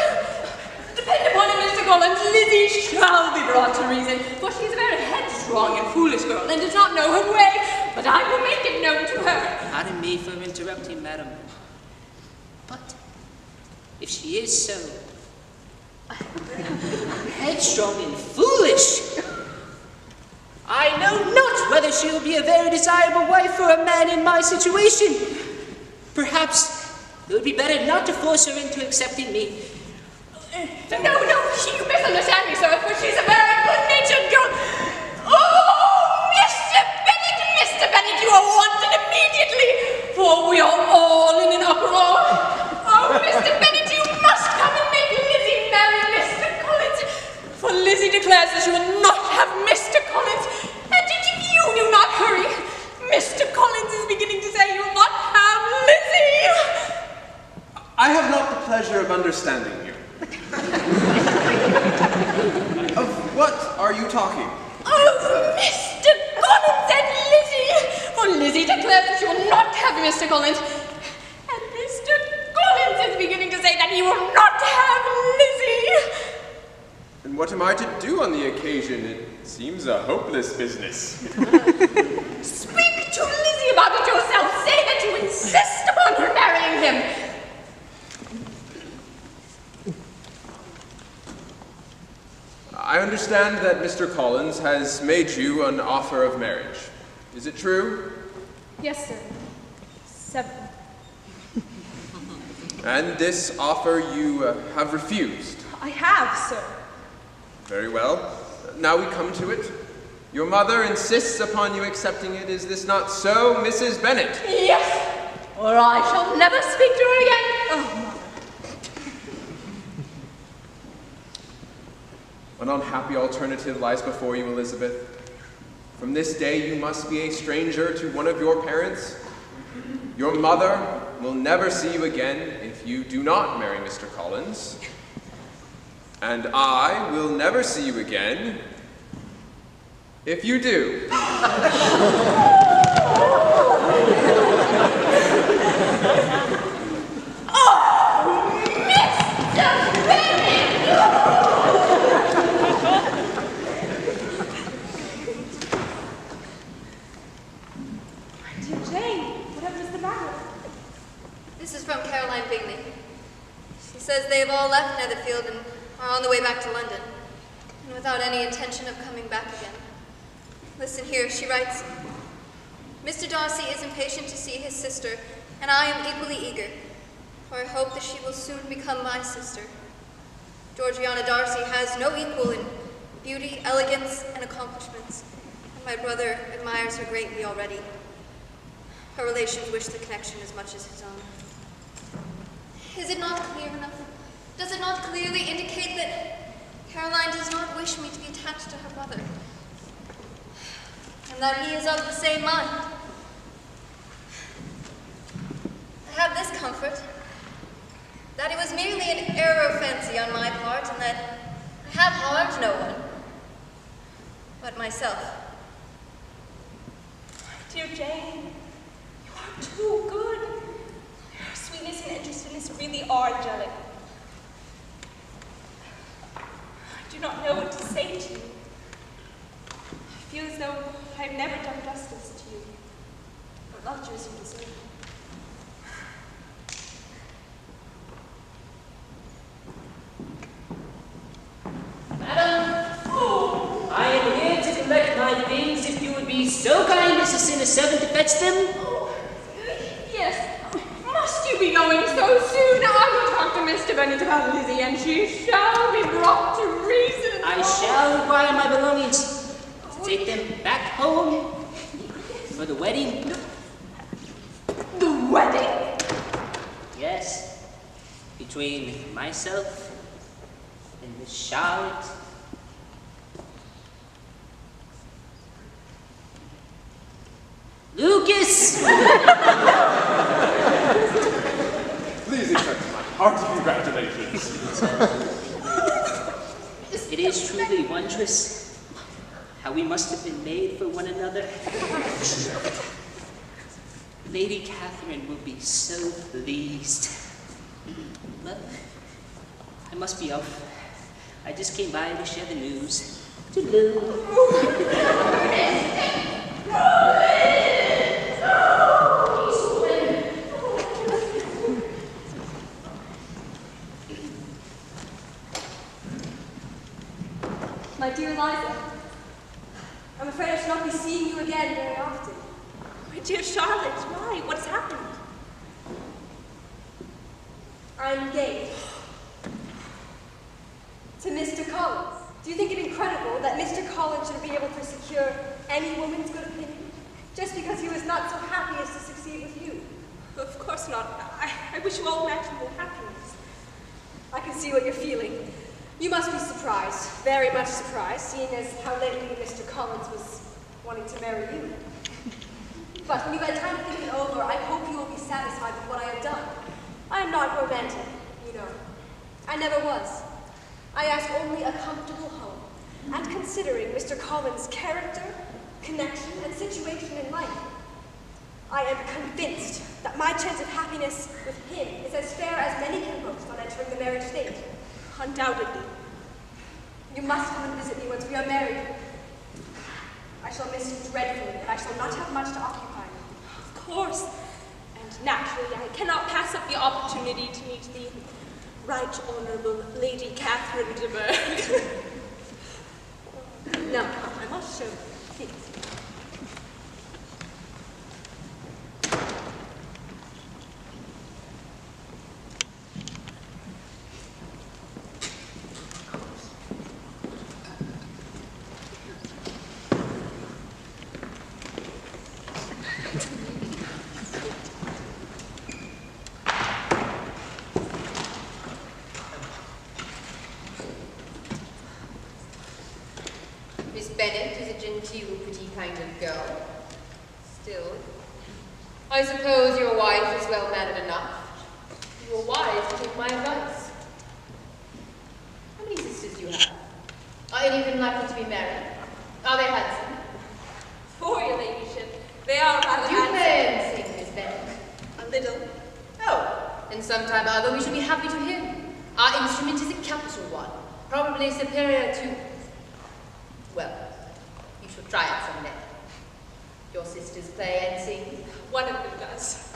S3: Depend upon it, Mr. Collins, Lizzie shall be brought to reason, for she is a very headstrong and foolish girl, and does not know her way, but I will make it known to her.
S11: Pardon me for interrupting, madam, but if she is so headstrong and foolish, I know not whether she will be a very desirable wife for a man in my situation. Perhaps it would be better not to force her into accepting me.
S3: No, you misunderstand me, sir, for she's a very good-natured girl. Oh, Mr. Bennet, you are wanted immediately, for we are all in an uproar. Oh, Mr. Bennet, you must come and make Lizzie marry Mr. Collins, for Lizzie declares that she will not have Mr. Collins, and if you do not hurry, Mr. Collins is beginning to say you will not have Lizzie.
S4: I have not the pleasure of understanding you. Of what are you talking?
S3: Oh, Mr. Collins and Lizzie! For Lizzie declares that she will not have Mr. Collins, and Mr. Collins is beginning to say that he will not have Lizzie!
S4: And what am I to do on the occasion? It seems a hopeless business.
S3: Speak to Lizzie about it yourself. Say that you insist upon her marrying him.
S4: I understand that Mr. Collins has made you an offer of marriage. Is it true?
S9: Yes, sir. 7.
S4: And this offer you have refused?
S9: I have, sir.
S4: Very well. Now we come to it. Your mother insists upon you accepting it. Is this not so, Mrs. Bennet?
S3: Yes, or I shall never speak to her again. Oh,
S4: An unhappy alternative lies before you, Elizabeth. From this day you must be a stranger to one of your parents, Your mother will never see you again if you do not marry Mr. Collins. And I will never see you again if you do.
S13: This is from Caroline Bingley. She says they have all left Netherfield and are on the way back to London, and without any intention of coming back again. Listen here, she writes, Mr. Darcy is impatient to see his sister, and I am equally eager, for I hope that she will soon become my sister. Georgiana Darcy has no equal in beauty, elegance, and accomplishments, and my brother admires her greatly already. Her relations wish the connection as much as his own. Is it not clear enough? Does it not clearly indicate that Caroline does not wish me to be attached to her brother? And that he is of the same mind? I have this comfort, that it was merely an error of fancy on my part, and that I have harmed no one but myself.
S9: Dear Jane, you are too good. Your sweetness and interestedness really are angelic. I do not know what to say to you. I feel as though I have never done justice to you, or loved you as you deserve.
S11: Madam, I am here to collect my things if you would be so kind as to send a servant to fetch them.
S3: Yes. Must you be going so soon? I will talk to Mr. Bennet about Lizzie, and she shall be brought to reason.
S11: I shall require my belongings to take them back home for the wedding.
S3: The wedding?
S11: Yes, between myself and Miss Charlotte. Lucas!
S12: Please accept my hearty congratulations.
S11: It is truly wondrous how we must have been made for one another. Lady Catherine will be so pleased. Well, I must be off. I just came by to share the news.
S8: My dear Eliza, I'm afraid I shall not be seeing you again very often.
S9: My dear Charlotte, why? What has happened?
S8: I'm engaged to Mr. Collins. Do you think it incredible that Mr. Collins should be able to secure any woman's good opinion just because he was not so happy as to succeed with you?
S9: Of course not. I wish you all imaginable happiness.
S8: I can see what you're feeling. You must be surprised, very much surprised, seeing as how lately Mr. Collins was wanting to marry you. But when you've had time to think it over, I hope you will be satisfied with what I have done. I am not romantic, you know. I never was. I ask only a comfortable home. And considering Mr. Collins' character, connection, and situation in life, I am convinced that my chance of happiness with him is as fair as many can boast on entering the marriage state.
S9: Undoubtedly.
S8: You must come and visit me once we are married. I shall miss you dreadfully, and I shall not have much to occupy me.
S9: Of course. And naturally, I cannot pass up the opportunity to meet the Right Honourable Lady Catherine de Bourgh. Now, come, I must show you. Please.
S14: Miss Bennet is a genteel, pretty kind of girl. Still,
S3: I suppose your wife is well-mannered enough. You are wise to take my advice. How many sisters do you have? Are any of them likely to be married? Are they handsome?
S9: For your ladyship, they are rather
S3: Do you play
S9: handsome.
S3: and sing, Miss Bennet?
S9: A little.
S3: Oh, then sometime or other we shall be happy to hear you. Our instrument is a capital one, probably superior to... Well, you shall try it some day. Your sisters play and sing?
S9: One of them does.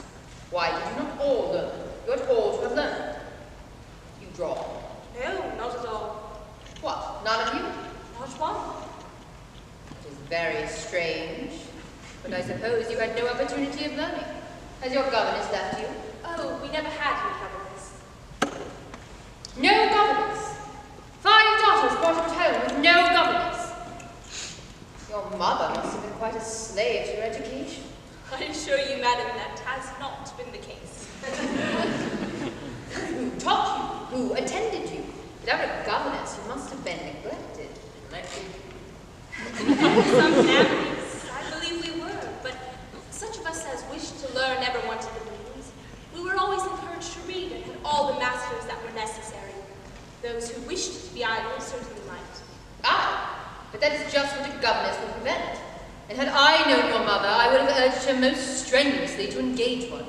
S3: Why did you not all learn? You ought all to have learned. You draw.
S9: No, not at all.
S3: What, none of you?
S9: Not one.
S3: It is very strange, but I suppose you had no opportunity of learning. Has your governess left you?
S9: Oh, we never had any governess.
S3: No governess! 5 daughters brought up at home with no governess! Your mother must have been quite a slave to your education.
S9: I assure you, madam, that has not been the case.
S3: Who taught you? Who attended you? Without a governess, you must have been neglected.
S9: Some families, I believe we were, but such of us as wished to learn never wanted the readings. We were always encouraged to read and had all the masters that were necessary. Those who wished to be idle certainly might.
S3: Ah, but that is just what a governess would prevent. And had I known your mother, I would have urged her most strenuously to engage one.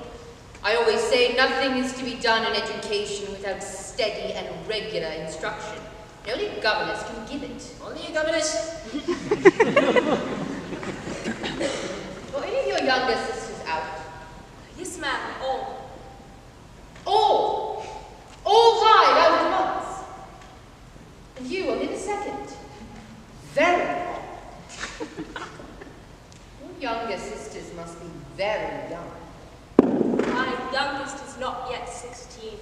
S3: I always say nothing is to be done in education without steady and regular instruction. And only a governess can give it.
S11: Only a governess?
S3: Were any of your younger sisters out?
S9: Yes, ma'am, all.
S3: All! All died out at once! And you only the second. Very odd. Your younger sisters must be very young.
S9: My youngest is not yet 16.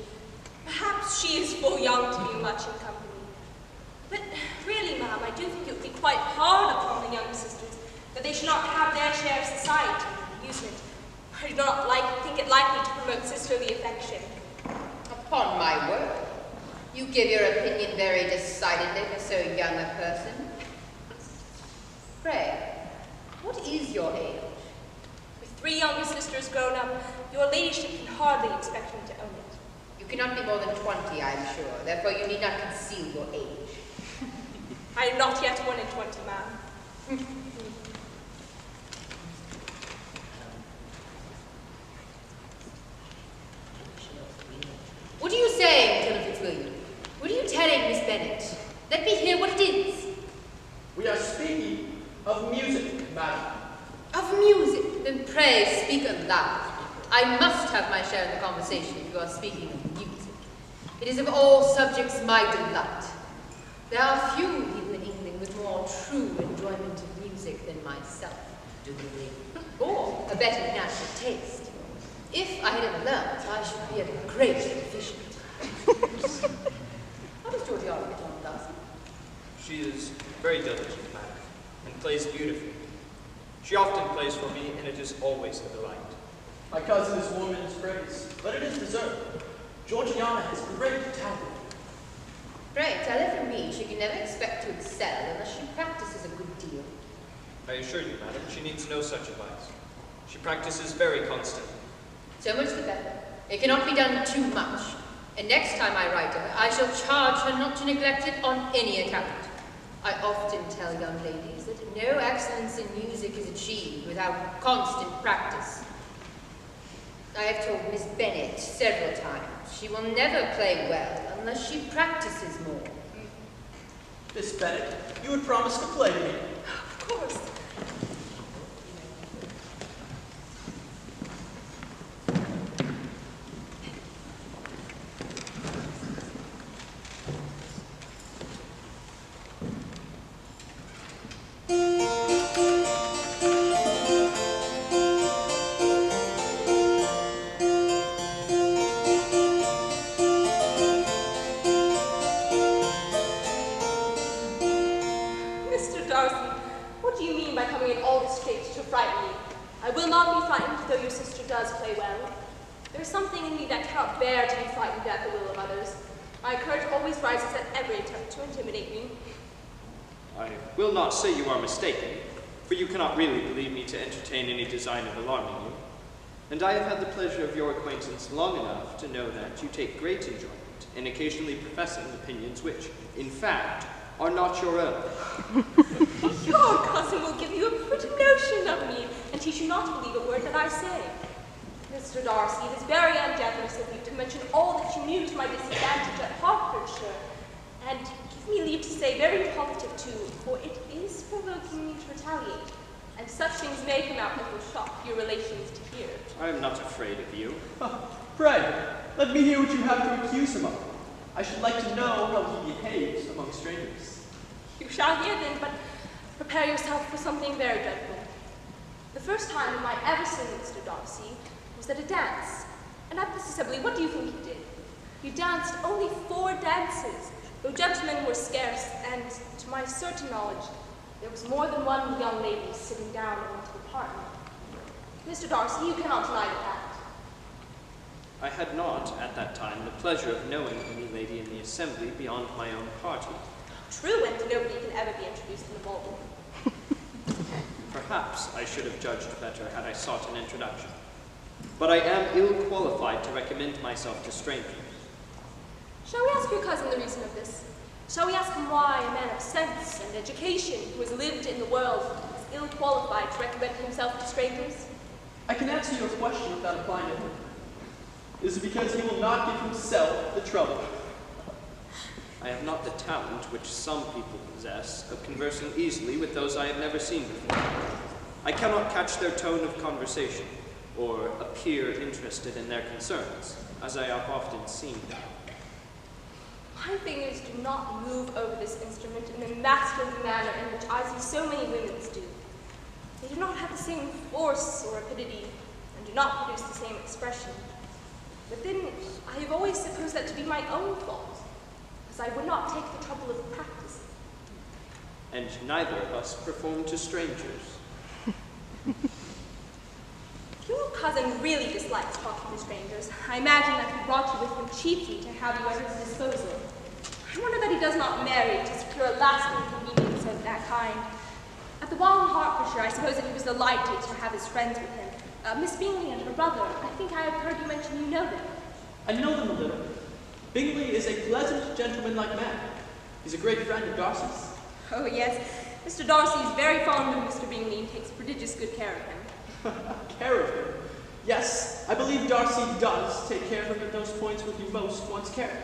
S9: Perhaps she is full young to be much in company. But really, ma'am, I do think it would be quite hard upon the younger sisters that they should not have their share of society and amusement. I do not think it likely to promote sisterly affection.
S3: Upon my word, you give your opinion very decidedly for so young a person. Pray, what is your age?
S9: With 3 younger sisters grown up, your ladyship can hardly expect me to own it.
S3: You cannot be more than 20, I am sure. Therefore, you need not conceal your age.
S9: I am not yet 1 and 20, ma'am.
S3: What are you saying, Colonel Fitzwilliam? What are you telling Miss Bennet? Let me hear what it is.
S12: We are speaking of music, madam.
S3: Of music? Then pray speak aloud. I must have my share in the conversation if you are speaking of music. It is of all subjects my delight. There are few people in England with more true enjoyment of music than myself. Or a better natural taste. If I had ever learned, I should be a great proficient. How does Georgiana get on, Darcy?
S6: She is very diligent, madam, and plays beautifully. She often plays for me, and it is always a delight.
S12: My cousin is woman's praise, but it is deserved. Georgiana has great talent.
S3: Pray, tell her from me she can never expect to excel unless she practices a good deal.
S6: I assure you, madam, she needs no such advice. She practices very constantly.
S3: So much the better. It cannot be done too much. And next time I write to her, I shall charge her not to neglect it on any account. I often tell young ladies that no excellence in music is achieved without constant practice. I have told Miss Bennet several times she will never play well unless she practices more.
S12: Miss Bennet, you would promise to play to me.
S9: Of course.
S6: Will not say you are mistaken, for you cannot really believe me to entertain any design of alarming you. and I have had the pleasure of your acquaintance long enough to know that you take great enjoyment in occasionally professing opinions which, in fact, are not your own.
S9: Your cousin will give you a pretty notion of me and teach you not to believe a word that I say. Mr. Darcy, it is very ungenerous of you to mention all that you knew to my disadvantage at Hertfordshire, and give me leave to say very positive too, for it is provoking me to retaliate, and such things may come out that will shock your relations to hear.
S6: I am not afraid of you.
S12: Pray, let me hear what you have to accuse him of. I should like to know how he behaves among strangers.
S9: You shall hear then, but prepare yourself for something very dreadful. The first time in my ever seeing Mr. Darcy was at a dance, and at this assembly, what do you think he did? He danced only 4 dances, though gentlemen were scarce, and to my certain knowledge, there was more than one young lady sitting down into the apartment. Mr. Darcy, you cannot deny that.
S6: I had not, at that time, the pleasure of knowing any lady in the assembly beyond my own party.
S9: True, and nobody can ever be introduced in the ballroom.
S6: Perhaps I should have judged better had I sought an introduction. But I am ill qualified to recommend myself to strangers.
S9: Shall we ask your cousin the reason of this? Shall we ask him why a man of sense and education who has lived in the world is ill qualified to recommend himself to strangers?
S12: I can answer your question without applying it. Is it because he will not give himself the trouble?
S6: I have not the talent which some people possess of conversing easily with those I have never seen before. I cannot catch their tone of conversation, or appear interested in their concerns, as I have often seen them.
S9: My fingers do not move over this instrument in the masterly manner in which I see so many women's do. They do not have the same force or rapidity, and do not produce the same expression. But then, I have always supposed that to be my own fault, because I would not take the trouble of practicing.
S6: And neither of us perform to strangers.
S9: Your cousin really dislikes talking to strangers. I imagine that he brought you with him chiefly to have you at his disposal. I wonder that he does not marry to secure a lasting convenience of that kind. At the ball in Hertfordshire, I suppose that he was delighted to have his friends with him. Miss Bingley and her brother, I think I have heard you mention you know them.
S12: I know them a little. Bingley is a pleasant, gentlemanlike man. He's a great friend of Darcy's.
S9: Oh, yes. Mr. Darcy is very fond of Mr. Bingley and takes prodigious good care of him.
S12: Care of him? Yes, I believe Darcy does take care of him at those points where he most wants care.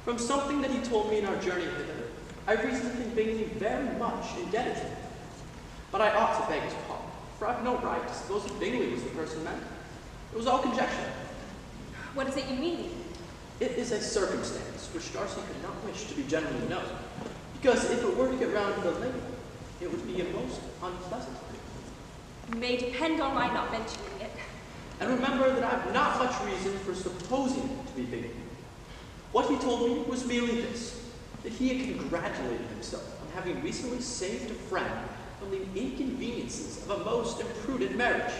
S12: From something that he told me in our journey hither, I have reason to think Bingley very much indebted to him. But I ought to beg his pardon, for I have no right to suppose that Bingley was the person meant. It was all conjecture.
S9: What is it you mean?
S12: It is a circumstance which Darcy could not wish to be generally known, because if it were to get round to the lady, it would be a most unpleasant thing.
S9: You may depend on my not mentioning it.
S12: And remember that I have not much reason for supposing it to be Bingley. What he told me was merely this, that he had congratulated himself on having recently saved a friend from the inconveniences of a most imprudent marriage.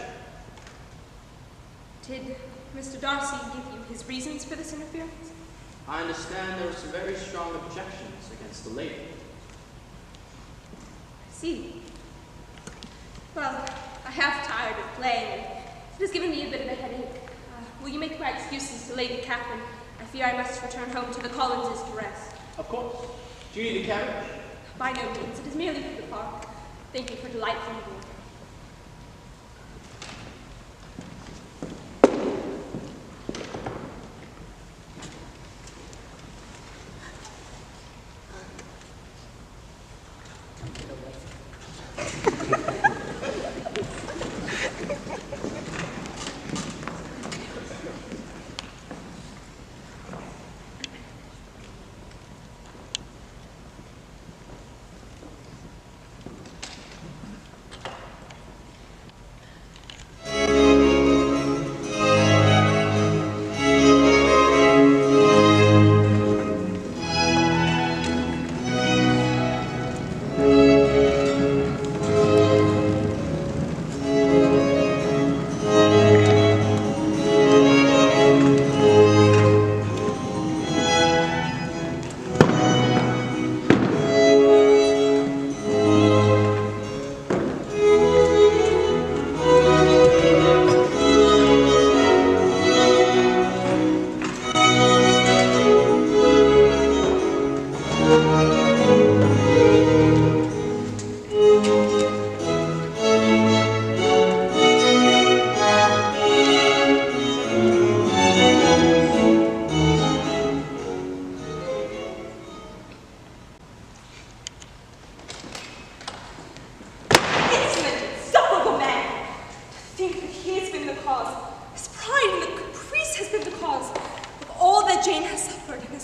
S9: Did Mr. Darcy give you his reasons for this interference?
S12: I understand there are some very strong objections against the lady.
S9: I see. Well, I have tired of playing, and it has given me a bit of a headache. Will you make my excuses to Lady Catherine? I fear I must return home to the Collinses to rest.
S12: Of course. Do you need a carriage?
S9: By no means. It is merely for the park. Thank you for delightful evening.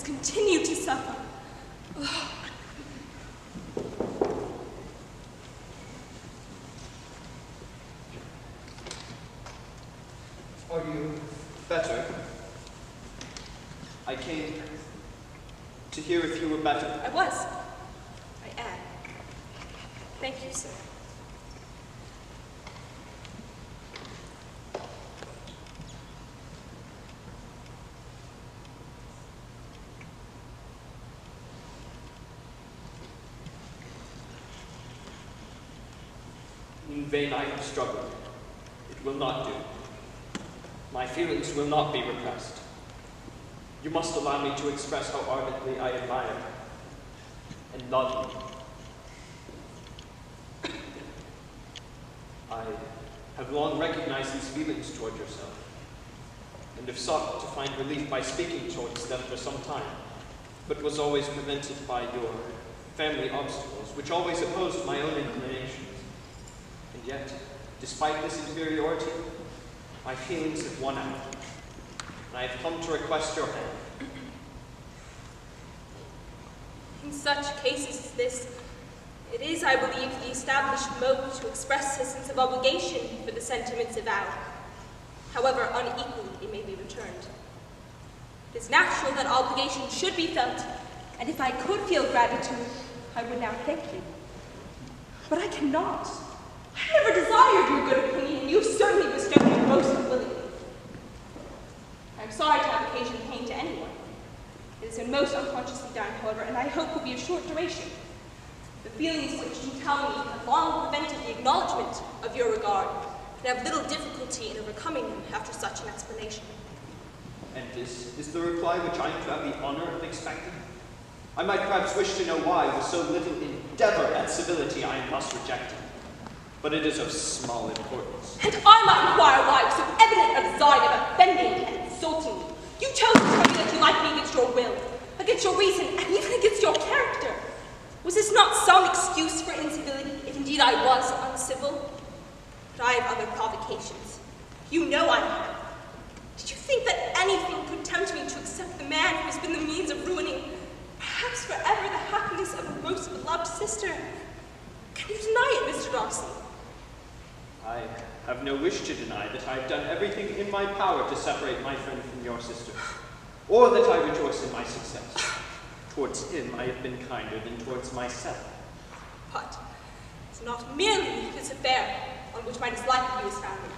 S9: continue to suffer. Ugh.
S6: Are you better? I came to hear if you were better.
S9: I was. I am. Thank you, sir.
S6: In vain I have struggled. It will not do. My feelings will not be repressed. You must allow me to express how ardently I admire and love you. I have long recognized these feelings toward yourself, and have sought to find relief by speaking towards them for some time, but was always prevented by your family obstacles, which always opposed my own inclinations. And yet, despite this inferiority, my feelings have won out, and I have come to request your hand.
S9: In such cases as this, it is, I believe, the established mode to express a sense of obligation for the sentiments avowed, however unequally it may be returned. It is natural that obligation should be felt, and if I could feel gratitude, I would now thank you. But I cannot. I never desired your good opinion, and you certainly bestowed it most willingly. I am sorry to have occasioned pain to anyone. It has been most unconsciously done, however, and I hope will be of short duration. The feelings which you tell me have long prevented the acknowledgement of your regard, and have little difficulty in overcoming them after such an explanation.
S6: And this is the reply which I am to have the honor of expecting? I might perhaps wish to know why, with so little endeavor at civility, I am thus rejected. But it is of small importance.
S9: And I might inquire why so evident a design of offending and insulting me. You chose to tell me that you liked me against your will, against your reason, and even against your character. Was this not some excuse for incivility, if indeed I was uncivil? But I have other provocations. You know I have. Did you think that anything could tempt me to accept the man who has been the means of ruining, perhaps forever, the happiness of a most beloved sister? Can you deny it, Mr. Darcy?
S6: I have no wish to deny that I have done everything in my power to separate my friend from your sister, or that I rejoice in my success. Towards him I have been kinder than towards myself.
S9: But it's not merely this affair on which my dislike of you is founded.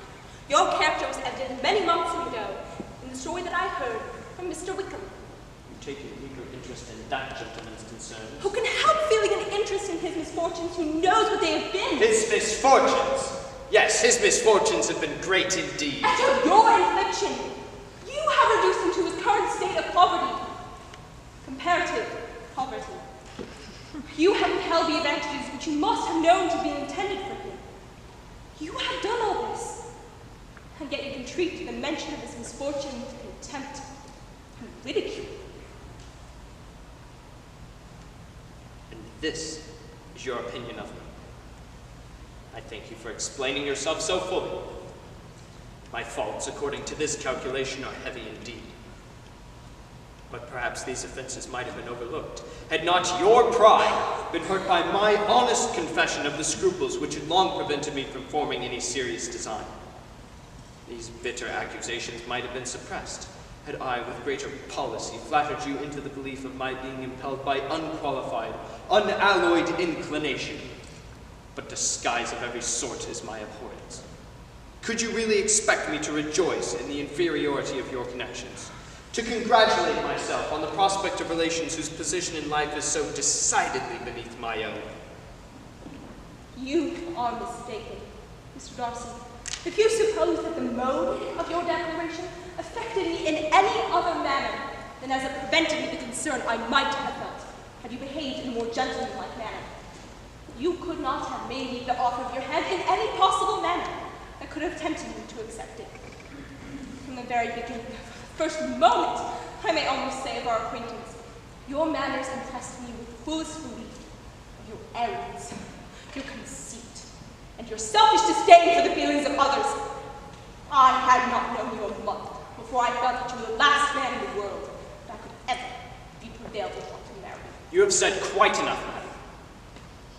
S9: Your character was evident many months ago in the story that I heard from Mr. Wickham.
S6: You take an eager interest in that gentleman's concerns.
S9: Who can help feeling an interest in his misfortunes, who knows what they have been?
S6: His misfortunes! Yes, his misfortunes have been great indeed.
S9: And to your infliction, you have reduced him to his current state of poverty. Comparative poverty. You have withheld the advantages which you must have known to be intended for him. You have done all this, and yet you can treat the mention of his misfortune with contempt and ridicule.
S6: And this is your opinion of me. I thank you for explaining yourself so fully. My faults, according to this calculation, are heavy indeed. But perhaps these offenses might have been overlooked, had not your pride been hurt by my honest confession of the scruples which had long prevented me from forming any serious design. These bitter accusations might have been suppressed, had I, with greater policy, flattered you into the belief of my being impelled by unqualified, unalloyed inclination. But disguise of every sort is my abhorrence. Could you really expect me to rejoice in the inferiority of your connections? To congratulate myself on the prospect of relations whose position in life is so decidedly beneath my own?
S9: You are mistaken, Mr. Darcy. If you suppose that the mode of your declaration affected me in any other manner than as it prevented me the concern I might have felt had you behaved in a more gentlemanlike manner, you could not have made me the offer of your hand in any possible manner that could have tempted me to accept it. From the very beginning, first moment, I may almost say, of our acquaintance, your manners impressed me with fullest belief of your arrogance, your conceit, and your selfish disdain for the feelings of others. I had not known you a month before I felt that you were the last man in the world that I could ever be
S6: have said quite enough, madam.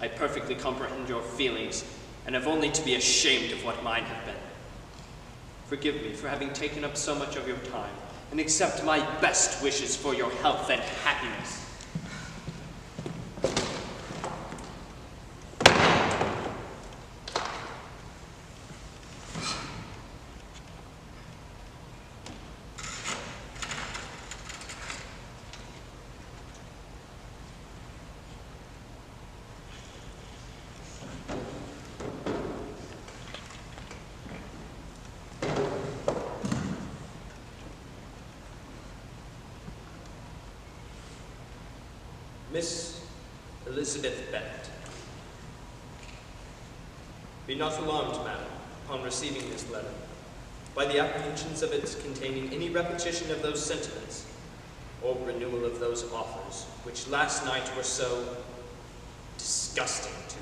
S6: I perfectly comprehend your feelings, and have only to be ashamed of what mine have been. Forgive me for having taken up so much of your time, and accept my best wishes for your health and happiness. Miss Elizabeth Bennet. Be not alarmed, madam, upon receiving this letter, by the apprehensions of its containing any repetition of those sentiments, or renewal of those offers, which last night were so disgusting to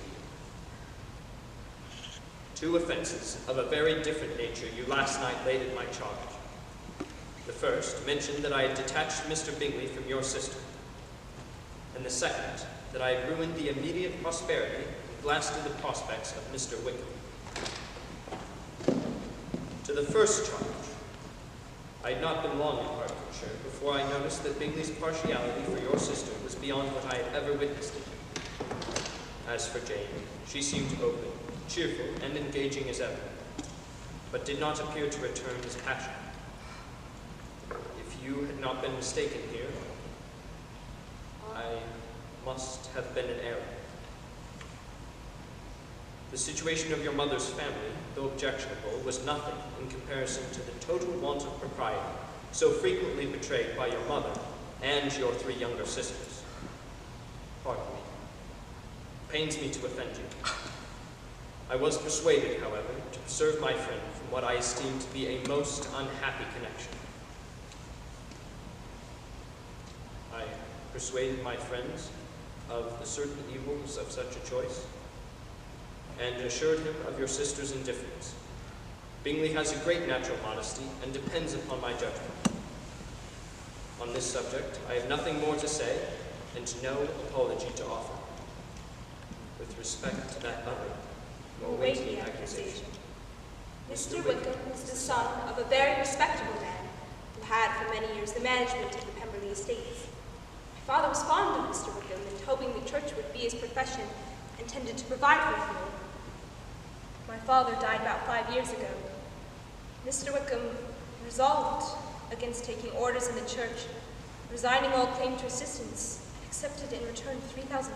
S6: you. 2 offenses of a very different nature you last night laid at my charge. The first mentioned that I had detached Mr. Bingley from your sister, and the second, that I had ruined the immediate prosperity and blasted the prospects of Mr. Wickham. To the first charge, I had not been long in Hertfordshire before I noticed that Bingley's partiality for your sister was beyond what I had ever witnessed in him. As for Jane, she seemed open, cheerful, and engaging as ever, but did not appear to return his passion. If you had not been mistaken here, I must have been in error. The situation of your mother's family, though objectionable, was nothing in comparison to the total want of propriety so frequently betrayed by your mother and your 3 younger sisters. Pardon me. It pains me to offend you. I was persuaded, however, to preserve my friend from what I esteem to be a most unhappy connection. I persuaded my friends of the certain evils of such a choice, and assured him of your sister's indifference. Bingley has a great natural modesty, and depends upon my judgment. On this subject, I have nothing more to say, and no apology to offer. With respect to that other, more weighty accusation.
S9: Mr. Wickham was the son of a very respectable man, who had for many years the management of the Pemberley estates. My father was fond of Mr. Wickham, and hoping the church would be his profession, intended to provide for him. My father died about 5 years ago. Mr. Wickham resolved against taking orders in the church, resigning all claim to assistance, and accepted in return £3,000.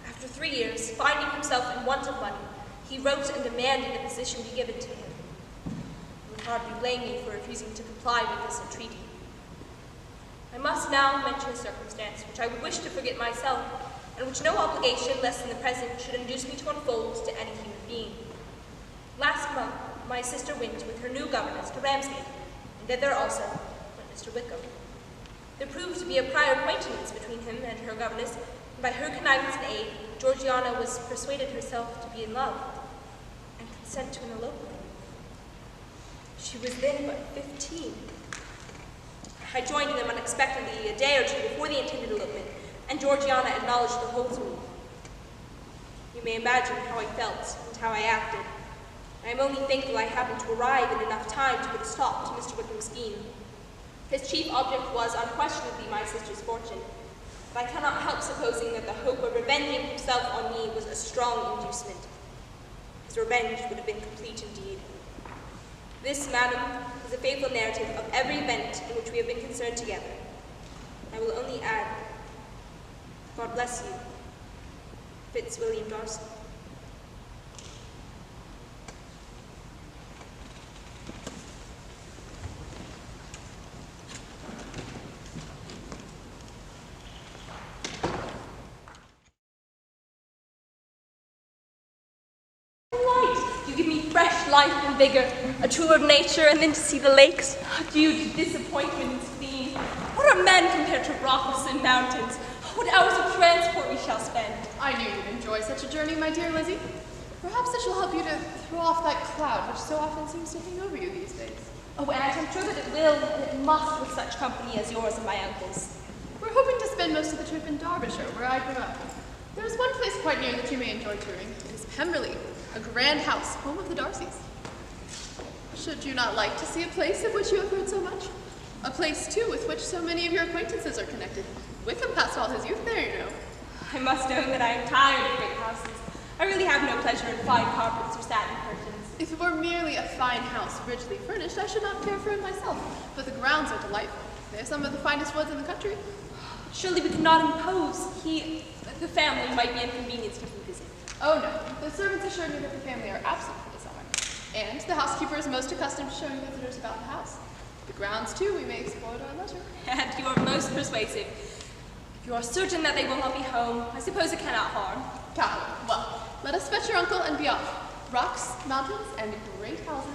S9: After 3 years, finding himself in want of money, he wrote and demanded the position be given to him. You would hardly blame me for refusing to comply with this entreaty. I must now mention a circumstance which I would wish to forget myself, and which no obligation less than the present should induce me to unfold to any human being. Last month, my sister went with her new governess to Ramsgate, and thither also went Mr. Wickham. There proved to be a prior acquaintance between him and her governess, and by her connivance and aid, Georgiana was persuaded herself to be in love, and consent to an elopement. She was then but 15. I joined them unexpectedly a day or two before the intended elopement, and Georgiana acknowledged the whole to me. You may imagine how I felt and how I acted. I am only thankful I happened to arrive in enough time to put a stop to Mr. Wickham's scheme. His chief object was unquestionably my sister's fortune, but I cannot help supposing that the hope of revenging himself on me was a strong inducement. His revenge would have been complete indeed. This, madam, is a faithful narrative of every event in which we have been concerned together. I will only add, God bless you, Fitzwilliam Darcy. You give me fresh life and vigor, a tour of nature, and then to see the lakes. Adieu to disappointment and spleen. What are men compared to rocks and mountains? What hours of transport we shall spend.
S14: I knew you'd enjoy such a journey, my dear Lizzie. Perhaps it shall help you to throw off that cloud which so often seems to hang over you these days.
S9: Oh, Aunt, I'm sure that it will, and it must with such company as yours and my uncle's.
S14: Perhaps hoping to spend most of the trip in Derbyshire, where I grew up. There's one place quite near that you may enjoy touring. It is Pemberley, a grand house, home of the Darcys. Should you not like to see a place of which you have heard so much? A place, too, with which so many of your acquaintances are connected. Wickham passed all his youth there, you know.
S9: I must own that I am tired of great houses. I really have no pleasure in fine carpets or satin curtains.
S14: If it were merely a fine house, richly furnished, I should not care for it myself. But the grounds are delightful. They are some of the finest woods in the country.
S9: Surely we could not impose. The family might be inconvenienced if we visit.
S14: Oh no, the servants assured me that the family are absent for the summer. And the housekeeper is most accustomed to showing visitors about the house. The grounds, too, we may explore at our leisure.
S9: And you are most persuasive. If you are certain that they will not be home, I suppose it cannot harm.
S14: Capital. Well, let us fetch your uncle and be off. Rocks, mountains, and great houses.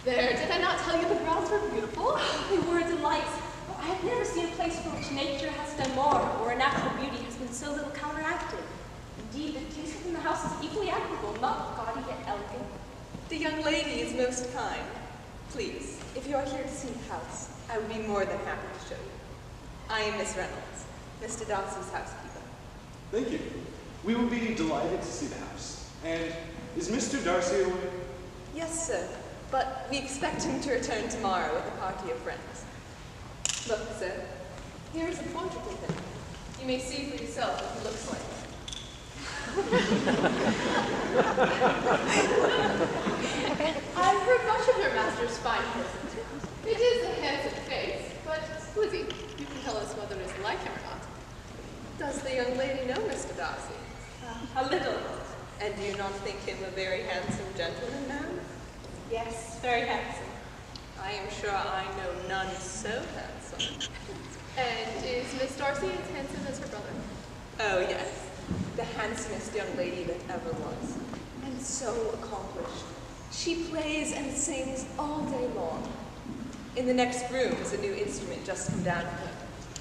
S14: There, did I not tell you the grounds were beautiful?
S9: They were a delight. I have never seen a place for which nature has done more, or a natural beauty has been so little counteracted. Indeed, the taste within the house is equally admirable, not gaudy yet elegant.
S15: The young lady is most kind. Please, if you are here to see the house, I would be more than happy to show you. I am Miss Reynolds, Mr. Darcy's housekeeper.
S16: Thank you. We will be delighted to see the house. And is Mr. Darcy away?
S15: Yes, sir. But we expect him to return tomorrow with a party of friends. Look, sir, here is a portrait of him. You may see for yourself what he looks like.
S14: I've heard much of your master's fine person. It is a handsome face, but Lizzie, you can tell us whether it is like him or not.
S15: Does the young lady know Mr. Darcy?
S9: A little.
S15: And do you not think him a very handsome gentleman now?
S9: Yes, very handsome.
S15: I am sure I know none so handsome.
S14: And is Miss Darcy as handsome as her brother?
S15: Oh, yes. The handsomest young lady that ever was. And so accomplished. She plays and sings all day long. In the next room is a new instrument just come down to her.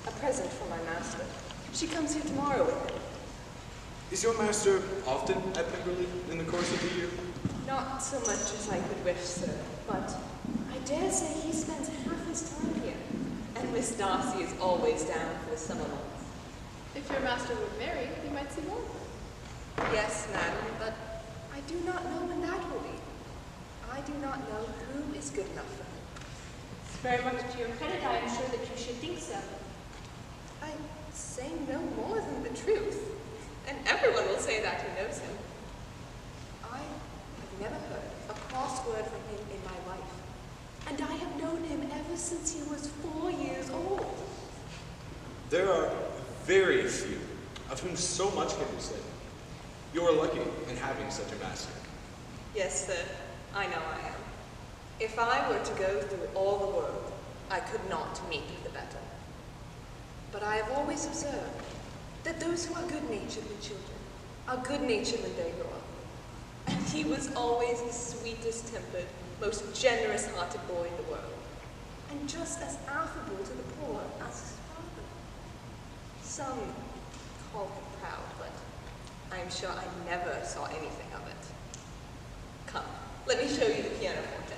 S15: A present from my master. She comes here tomorrow with him.
S16: Is your master often at Pemberley in the course of the year?
S15: Not so much as I could wish, sir, but I dare say he spends half his time here. And Miss Darcy is always down for the summer months.
S14: If your master were married, you might see more.
S15: Yes, madam, but I do not know when that will be. I do not know who is good enough for him.
S9: It's very much to your credit, I am sure that you should think so.
S15: I say no more than the truth, and everyone will say that who knows him. I have never heard a cross word from him in my life, and I have known him ever since he was 4 years old.
S16: There are very few of whom so much can be said. You are lucky in having such a master.
S15: Yes, sir, I know I am. If I were to go through all the world, I could not meet with a better. But I have always observed that those who are good-natured with children are good-natured when they grow up. And he was always the sweetest-tempered, most generous-hearted boy in the world, and just as affable to the poor as his father. Some call him proud, but I am sure I never saw anything of it. Come, let me show you the pianoforte.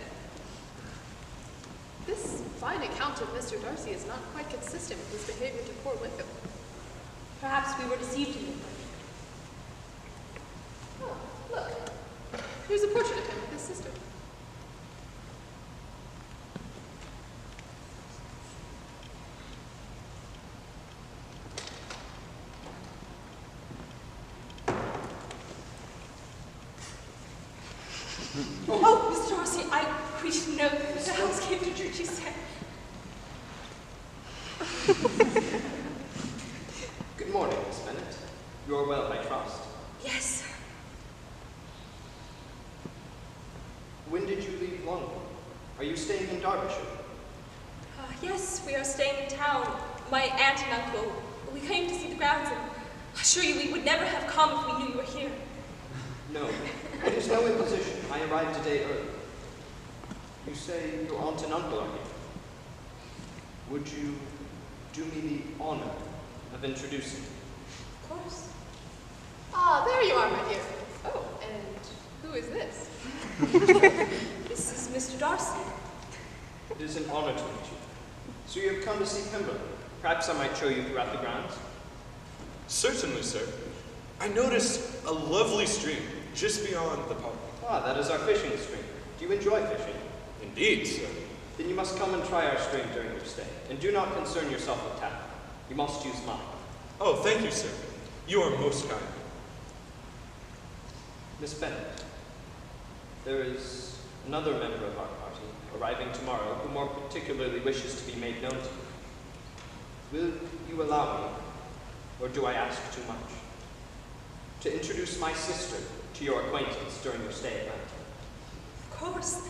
S14: This fine account of Mr. Darcy is not quite consistent with his behavior to poor Wickham.
S9: Perhaps we were deceived in him.
S14: Oh, look. Here's a portrait of him with his sister.
S9: Oh, Mr. Darcy, we didn't know the house came to church, you said.
S6: Good morning, Miss Bennet. You are well, I trust.
S15: Yes, sir.
S6: When did you leave London? Are you staying in Derbyshire?
S9: Yes, we are staying in town. My aunt and uncle, we came to see the grounds, and I assure you we would never have come if we knew you were here.
S6: No, it is no imposition. I arrived a day early. You say your aunt and uncle are here. Would you do me the honor of introducing.
S14: Of course. Ah, there you are, my dear. Oh, and who is this?
S9: This is Mr. Darcy.
S6: It is an honor to meet you. So you have come to see Pemberley. Perhaps I might show you throughout the grounds.
S16: Certainly, sir. I noticed a lovely stream just beyond the park.
S6: Ah, that is our fishing stream. Do you enjoy fishing?
S16: Indeed, sir.
S6: Then you must come and try our stream during your stay. And do not concern yourself with tackle. You must use mine.
S16: Oh, thank you, sir. You are most kind.
S6: Miss Bennet, there is another member of our party arriving tomorrow who more particularly wishes to be made known to you. Will you allow me, or do I ask too much, to introduce my sister to your acquaintance during your stay at Meryton?
S9: Of course.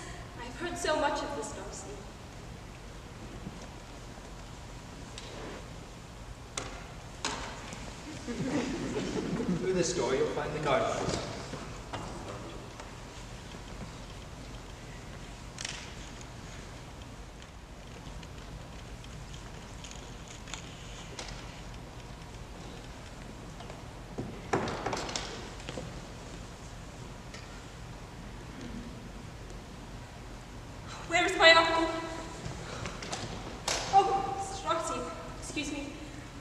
S9: I've heard so much of this Darcy.
S6: Through this door, you'll find the garden.
S9: Where is my uncle? Oh, Mr. Darcy, excuse me.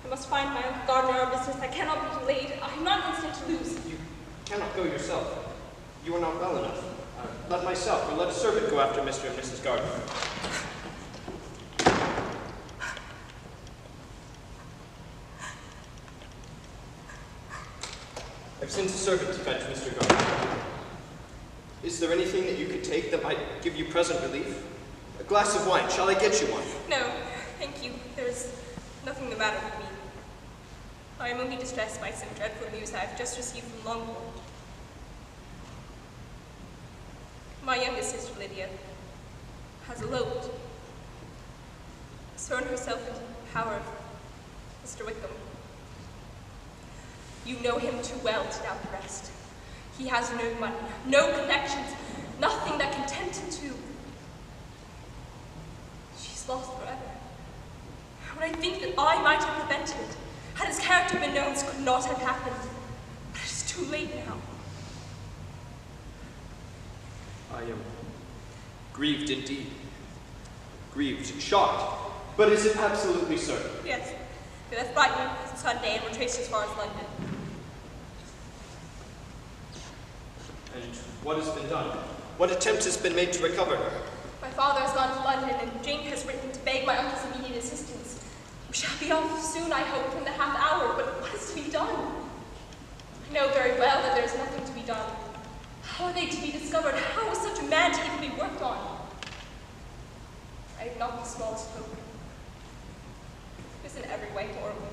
S9: I must find my uncle Gardner on business. I cannot be delayed. I have not an instant to lose.
S6: You cannot go yourself. You are not well enough. Let myself, or let a servant go after Mr. and Mrs. Gardner. I've sent a servant to fetch Mr. Gardner. Is there anything that you could take that might give you present relief? A glass of wine. Shall I get you one?
S9: No, thank you. There's nothing the matter with me. I am only distressed by some dreadful news I have just received from Longbourn. My youngest sister, Lydia, has eloped, thrown herself into the power of Mr. Wickham. You know him too well to doubt the rest. He has no money, no connections, nothing that can tempt him to. She's lost forever. When I think that I might have prevented it, had his character been known, this could not have happened. But it is too late now.
S6: I am grieved indeed. Grieved, shocked. But is it absolutely certain?
S9: Yes. We left Brighton Sunday and were traced as far as London.
S6: And what has been done? What attempt has been made to recover her?
S9: My father has gone to London and Jane has written to beg my uncle's immediate assistance. We shall be off soon, I hope, in the half hour, but what is to be done? I know very well that there is nothing to be done. How are they to be discovered? How is such a man to even be worked on? I have not the smallest hope. It is in every way horrible.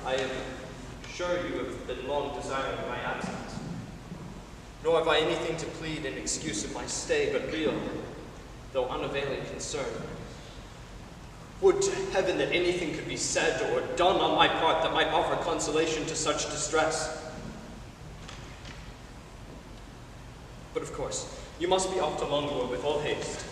S6: I am sure you have been long desiring my absence. Nor have I anything to plead in excuse of my stay, but real, though unavailing concern. Would to heaven that anything could be said or done on my part that might offer consolation to such distress. But of course, you must be off to Longbourn with all haste.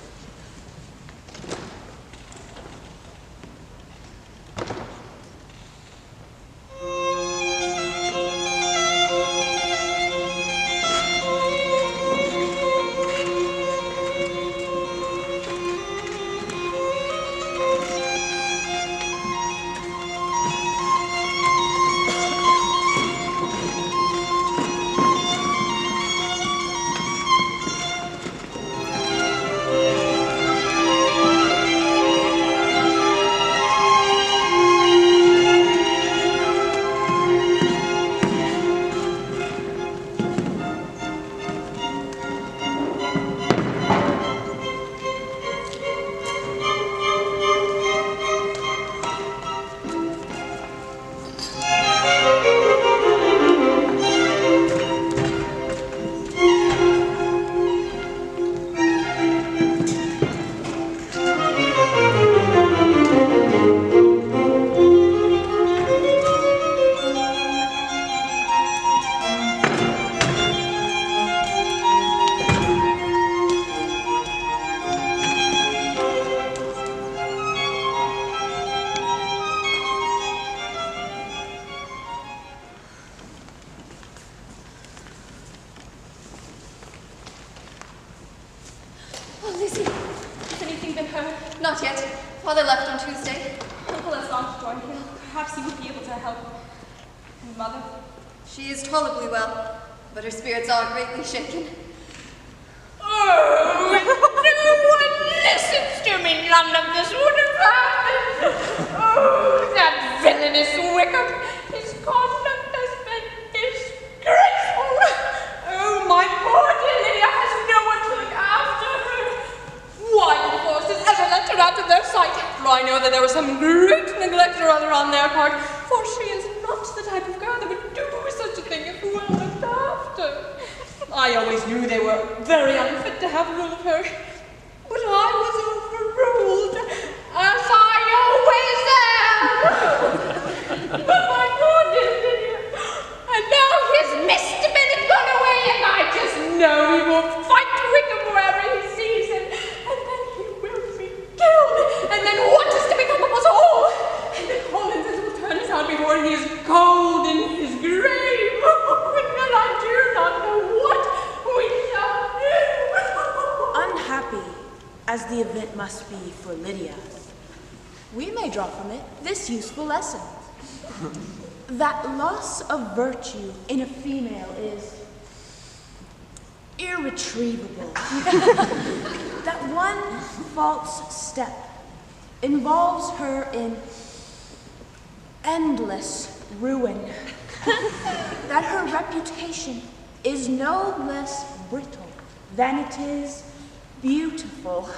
S13: Not yet. Father left on Tuesday.
S9: Uncle has gone to join him. Perhaps he would be able to help. And Mother?
S13: She is tolerably well, but her spirits are greatly shaken.
S3: Oh, if no one listens to me, none of this would have happened. Oh, that villainous Wickham. His conduct has been disgraceful. Oh, my poor dear Lydia has no one to look after her. Why did the forces ever let her out of their sight? For I know that there was some great neglect or other on their part, for she is not the type of girl that would do such a thing if well looked after. I always knew they were very unfit to have rule of her, but I was overruled, as I always am. My poor dear Lydia. And now his Mr. Bennet gone away, and I just know he will fight Wickham wherever he sees him, and then he will be killed, and then what is to become of us all? And then Collins will turn us out before he is cold in his grave. And then I do not know what we shall do.
S7: Unhappy as the event must be for Lydia, we may draw from it this useful lesson. That loss of virtue in a female is irretrievable. That one false step involves her in endless ruin. That her reputation is no less brittle than it is beautiful,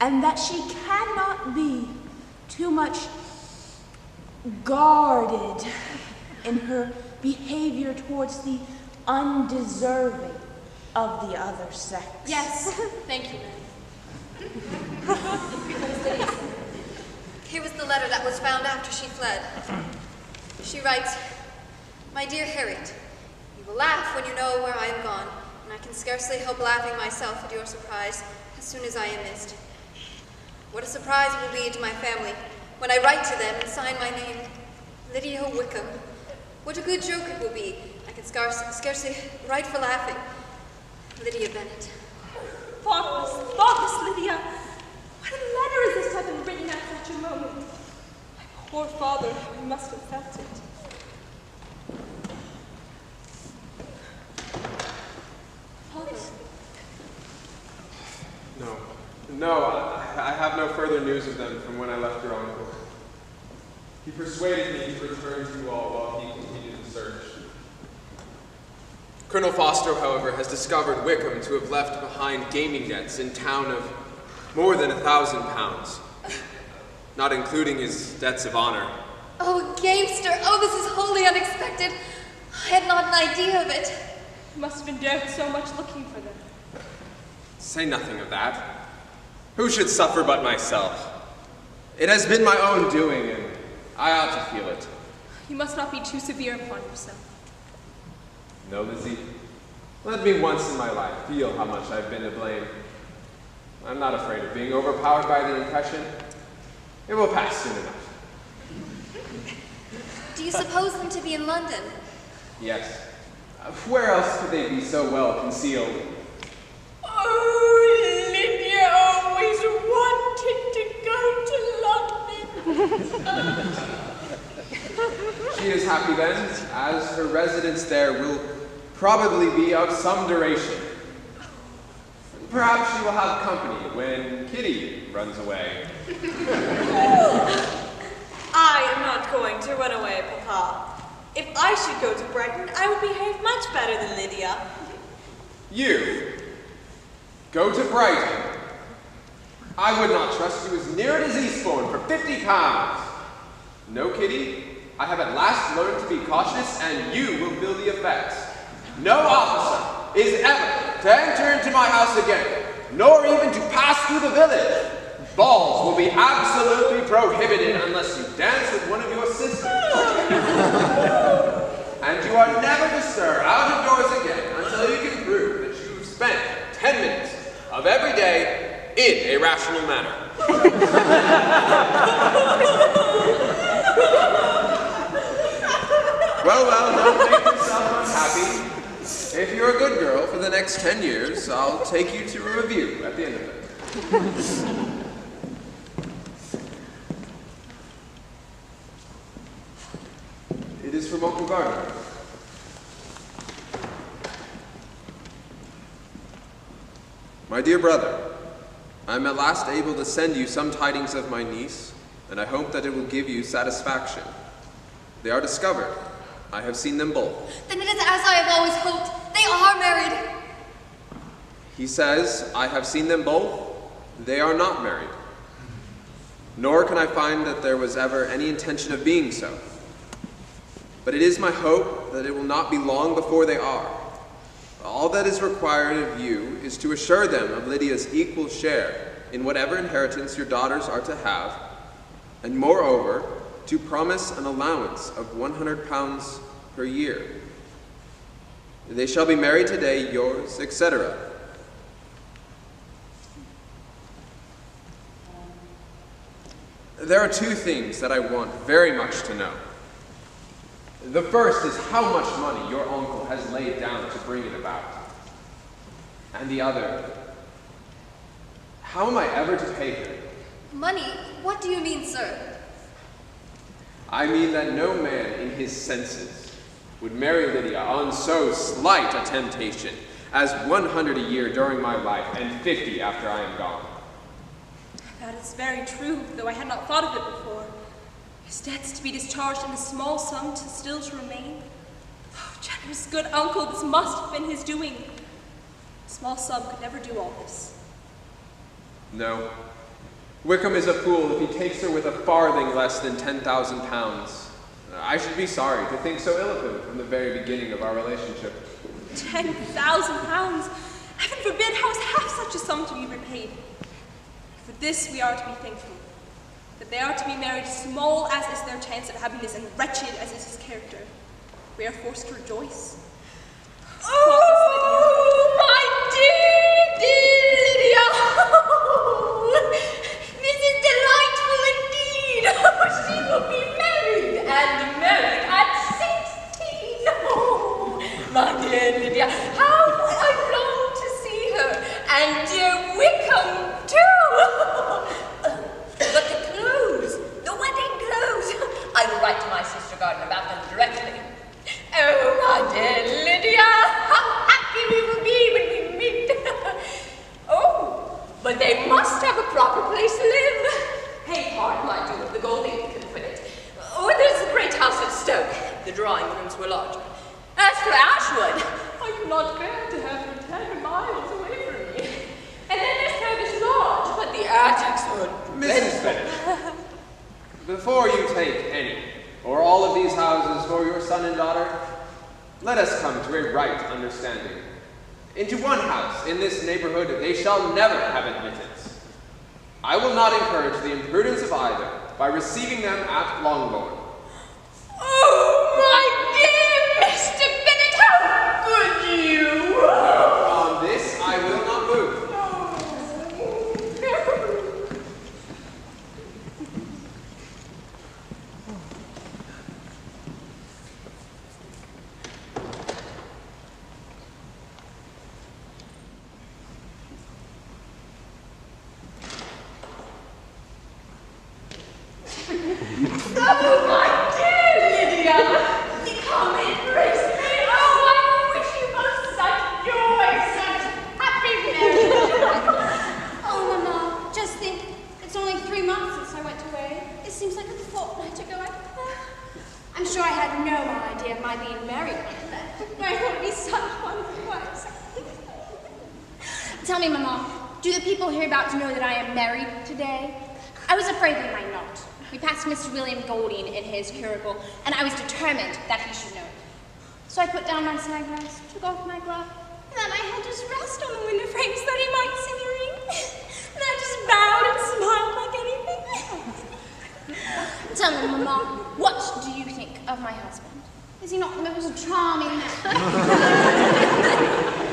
S7: and that she cannot be too much guarded in her behavior towards the undeserving of the other sex.
S9: Yes, thank you, ma'am.
S13: Here was the letter that was found after she fled. She writes, "My dear Harriet, you will laugh when you know where I am gone, and I can scarcely help laughing myself at your surprise as soon as I am missed. What a surprise it will be to my family when I write to them and sign my name, Lydia Wickham. What a good joke it will be. I can scarcely write for laughing. Lydia Bennet."
S9: Thoughtless, thoughtless Lydia. What a letter is this to have been written at such a moment? My poor father, he must have felt it. Father.
S4: No, I have no further news of them from when I left your uncle. He persuaded me to return to you all while he continued the search. Colonel Foster, however, has discovered Wickham to have left behind gaming debts in town of more than £1,000, not including his debts of honor.
S13: Oh, gamester! Oh, this is wholly unexpected. I had not an idea of it.
S9: You must have endured so much looking for them.
S4: Say nothing of that. Who should suffer but myself? It has been my own doing, and I ought to feel it.
S9: You must not be too severe upon yourself.
S4: No, Lizzie. Let me once in my life feel how much I've been to blame. I'm not afraid of being overpowered by the impression. It will pass soon enough.
S13: Do you suppose them to be in London?
S4: Yes. Where else could they be so well concealed?
S3: Oh, Lydia always wanted to go to London.
S4: She is happy then, as her residence there will probably be of some duration. Perhaps she will have company when Kitty runs away.
S17: I am not going to run away, Papa. If I should go to Brighton, I would behave much better than Lydia.
S4: You go to Brighton? I would not trust you as near it as Eastbourne for £50. No, Kitty. I have at last learned to be cautious, and you will feel the effects. No officer is ever to enter into my house again, nor even to pass through the village. Balls will be absolutely prohibited unless you dance with one of your sisters. And you are never to stir out of doors again until you can prove that you've spent 10 minutes of every day in a rational manner. Well, don't make yourself unhappy. If you're a good girl for the next 10 years, I'll take you to a review at the end of it. My dear brother, I am at last able to send you some tidings of my niece, and I hope that it will give you satisfaction. They are discovered. I have seen them both.
S13: Then it is as I have always hoped. They are married.
S4: He says, I have seen them both. They are not married. Nor can I find that there was ever any intention of being so. But it is my hope that it will not be long before they are. All that is required of you is to assure them of Lydia's equal share in whatever inheritance your daughters are to have, and moreover, to promise an allowance of £100 per year. They shall be married today, yours, etc. There are two things that I want very much to know. The first is how much money your uncle has laid down to bring it about. And the other, how am I ever to pay him?
S13: Money? What do you mean, sir?
S4: I mean that no man in his senses would marry Lydia on so slight a temptation as 100 a year during my life and 50 after I am gone.
S9: That is very true, though I had not thought of it before. His debts to be discharged and a small sum still to remain. Oh, generous good uncle, this must have been his doing. A small sum could never do all this.
S4: No. Wickham is a fool if he takes her with a farthing less than £10,000. I should be sorry to think so ill of him from the very beginning of our relationship.
S9: £10,000! Heaven forbid, how is half such a sum to be repaid? For this we are to be thankful, that they are to be married small as is their chance of happiness and wretched as is his character. We are forced to rejoice.
S3: Oh, my dear, dear Lydia! Oh, this is delightful indeed! Oh, she will be married and married at 16! Oh, my dear Lydia, how I long to see her! And dear Wickham, too! But the clothes, the wedding clothes! I will write to my sister Gardner about them directly. Oh, my dear Lydia, how happy we will be when we meet. Oh, but they must have a proper place to live. Hey, hard, my dear, the Golding can put it. Oh, there's the great house at Stoke. The drawing rooms were larger. As for Ashwood, I could not bear to have her 10 miles away from me. And then there's Service Lodge, but the attics are
S4: Mrs. Bennet, before you take any or all of these houses for your son and daughter, let us come to a right understanding. Into one house in this neighborhood they shall never have admittance. I will not encourage the imprudence of either by receiving them at Longbourn.
S3: Oh, my dear Mr. Bennet, how good you!
S4: No, on this I will not move.
S3: Oh, my dear Lydia! Come embrace me! Oh, I wish you both such joy, such happiness!
S2: Oh, Mama, just think, it's only 3 months since I went away. It seems like a fortnight ago. I'm sure I had no idea of my being married like that, but I thought it'd be such wonderful works. Tell me, Mama, do the people hereabouts know that I am married today? I was afraid they might not. We passed Mr. William Golding in his curricle, and I was determined that he should know. So I put down my side-glass, took off my glove, and let my head just rest on the window frame so that he might see me ring. And I just bowed and smiled like anything. Tell me, Mama, what do you think of my husband? Is he not the most charming man?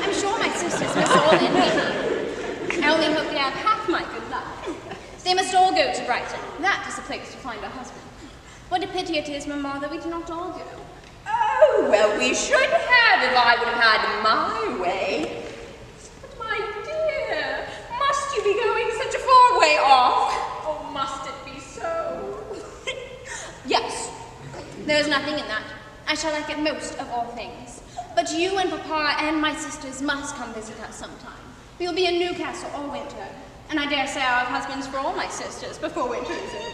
S2: I'm sure my sisters must all envy me. I only hope they have half my good luck. They must all go to Brighton. That is the place to find a husband. What a pity it is, Mamma, that we do not all go.
S3: Oh, well, we should have if I would have had my way. But, my dear, must you be going such a far way off? Oh, must it be so?
S2: Yes, there is nothing in that. I shall like it most of all things. But you and Papa and my sisters must come visit us sometime. We'll be in Newcastle all winter, and I dare say I'll have husbands for all my sisters before winter is over.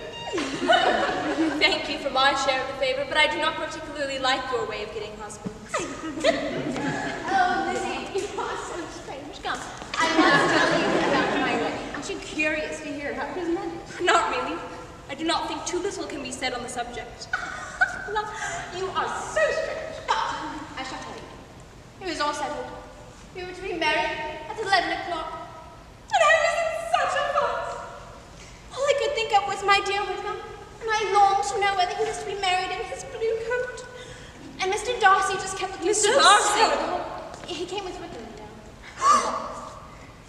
S9: Thank you for my share of the favor, but I do not particularly like your way of getting husbands.
S2: Oh, Lizzie, you are so strange. Come, I must tell you about my wedding. Aren't you curious to hear how it was managed?
S9: Not really. I do not think too little can be said on the subject.
S2: You are so strange. But I shall tell you. It was all settled. We were to be married at 11 o'clock. And I was in such a fuss. All I could think of was my dear Wickham, and I longed to know whether he was to be married in his blue coat. And Mr. Darcy just kept looking
S9: Mr.
S2: so
S9: Darcy?
S2: sad. He came with Wickham now.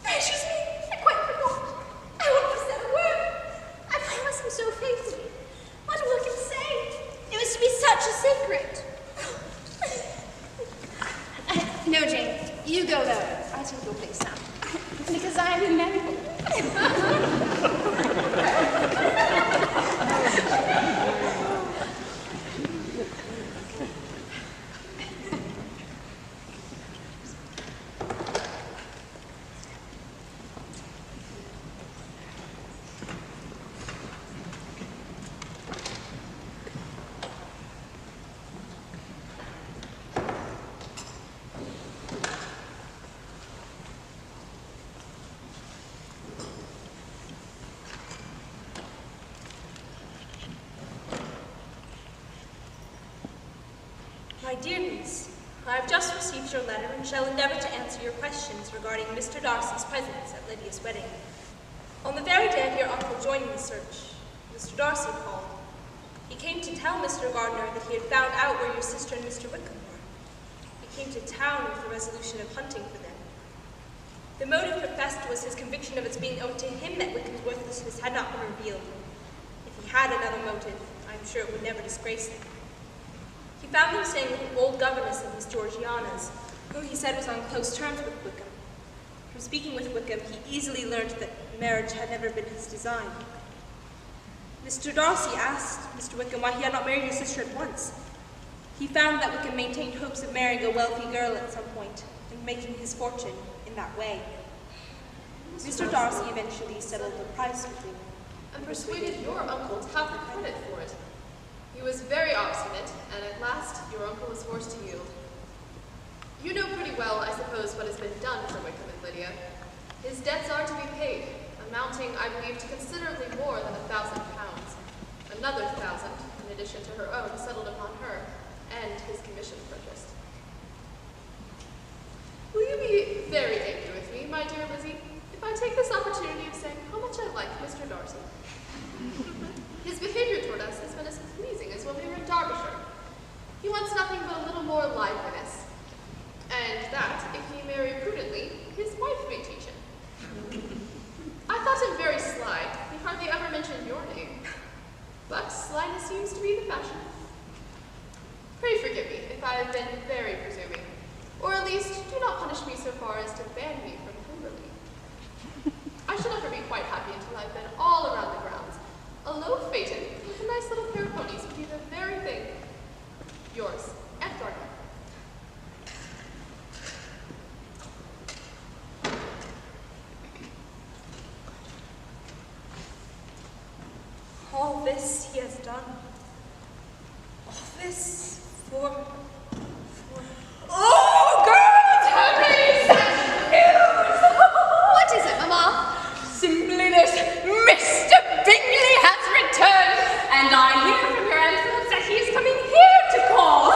S2: Gracious me, I quite forgot. I wouldn't have said a word. I promised him so faithfully. What will Wickham say? It was to be such a secret. No, Jane, you go there. I take your place now. Because I am married.
S9: My dear niece, I have just received your letter and shall endeavor to answer your questions regarding Mr. Darcy's presence at Lydia's wedding. On the very day of your uncle joining the search, Mr. Darcy called. He came to tell Mr. Gardiner that he had found out where your sister and Mr. Wickham were. He came to town with the resolution of hunting for them. The motive professed was his conviction of its being owed to him that Wickham's worthlessness had not been revealed. If he had another motive, I am sure it would never disgrace him. He found them staying with an old governess of Miss Georgiana's, who he said was on close terms with Wickham. From speaking with Wickham, he easily learned that marriage had never been his design. Mr. Darcy asked Mr. Wickham why he had not married his sister at once. He found that Wickham maintained hopes of marrying a wealthy girl at some point and making his fortune in that way. Mr. Darcy eventually settled the price between them.
S14: And persuaded your uncle to have the credit for it. He was very obstinate, and at last your uncle was forced to yield. You know pretty well, I suppose, what has been done for Wickham and Lydia. His debts are to be paid, amounting, I believe, to considerably more than £1,000. Another 1,000, in addition to her own, settled upon her, and his commission purchased. Will you be very angry with me, my dear Lizzie, if I take this opportunity of saying how much I like Mr. Darcy? His behavior toward us has been as pleasing as when we were in Derbyshire. He wants nothing but a little more liveliness. And that, if he marry prudently, his wife may teach him. I thought him very sly. He hardly ever mentioned your name. But slyness seems to be the fashion. Pray forgive me if I have been very presuming. Or at least, do not punish me so far as to ban me from Pemberley. I shall never be quite happy until I've been all around the grounds. A low phaeton with a nice little pair of ponies would be the very thing. Yours, and Gardner.
S9: All this he has done. All this for... Oh, girls, have you such news?
S2: What is it, Mamma?
S3: Simply this. Mr. Bingley has returned, and I hear from your Aunt that he is coming here to call.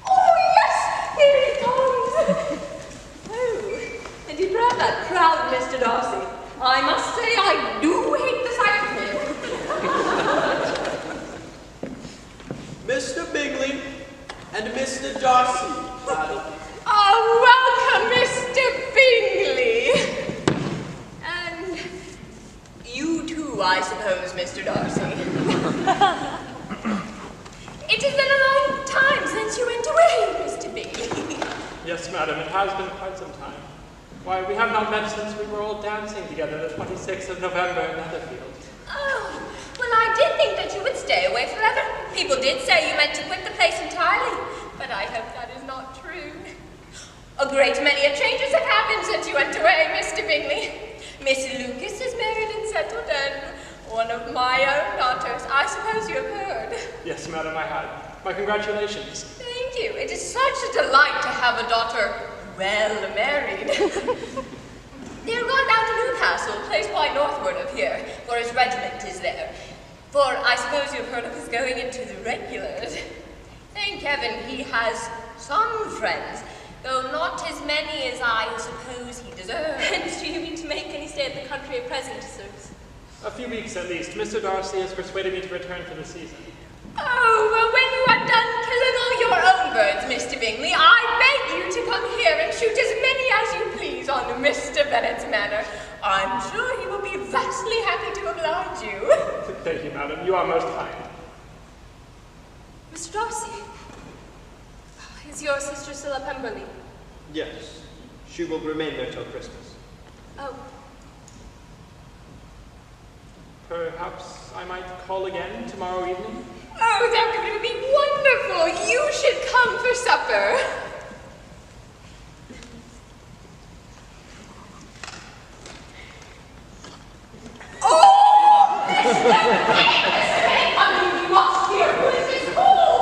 S3: Oh, yes, here he comes. Oh, and he brought that proud Mr. Darcy. I must say I do hate the sight of him.
S10: Mr. Bingley and Mr. Darcy, madam.
S3: Welcome, Mr. Bingley. And you too, I suppose, Mr. Darcy. It has been a long time since you went away, Mr. Bingley.
S5: Yes, madam, it has been quite some time. Why, we have not met since we were all dancing together the 26th of November in Netherfield.
S3: Oh, well, I did think that you would stay away forever. People did say you meant to quit the place entirely, but I hope that is not true. A great many changes have happened since you went away, Mr. Bingley. Miss Lucas is married and settled, and one of my own daughters. I suppose you have heard.
S5: Yes, madam, I have. My congratulations.
S3: Thank you. It is such a delight to have a daughter well married. They are gone down to Newcastle, a place quite northward of here, for his regiment is there. For I suppose you have heard of his going into the regulars. Thank heaven he has some friends, though not as many as I suppose he deserves.
S9: And do you mean to make any stay at the country at present, sirs?
S5: A few weeks at least. Mr. Darcy has persuaded me to return for the season.
S3: Oh, well, when you are done killing all your own birds, Mr. Bingley, I beg you to come here and shoot as many as you please on Mr. Bennet's manor. I'm sure he will be vastly happy to oblige you.
S5: Thank you, madam. You are most kind.
S9: Mr. Darcy, is your sister still at Pemberley?
S6: Yes. She will remain there till Christmas.
S9: Oh.
S5: Perhaps I might call again tomorrow evening?
S3: Oh, that would be wonderful. You should come for supper. Oh, Mr. Bennett! I mean, you must hear who is this fool?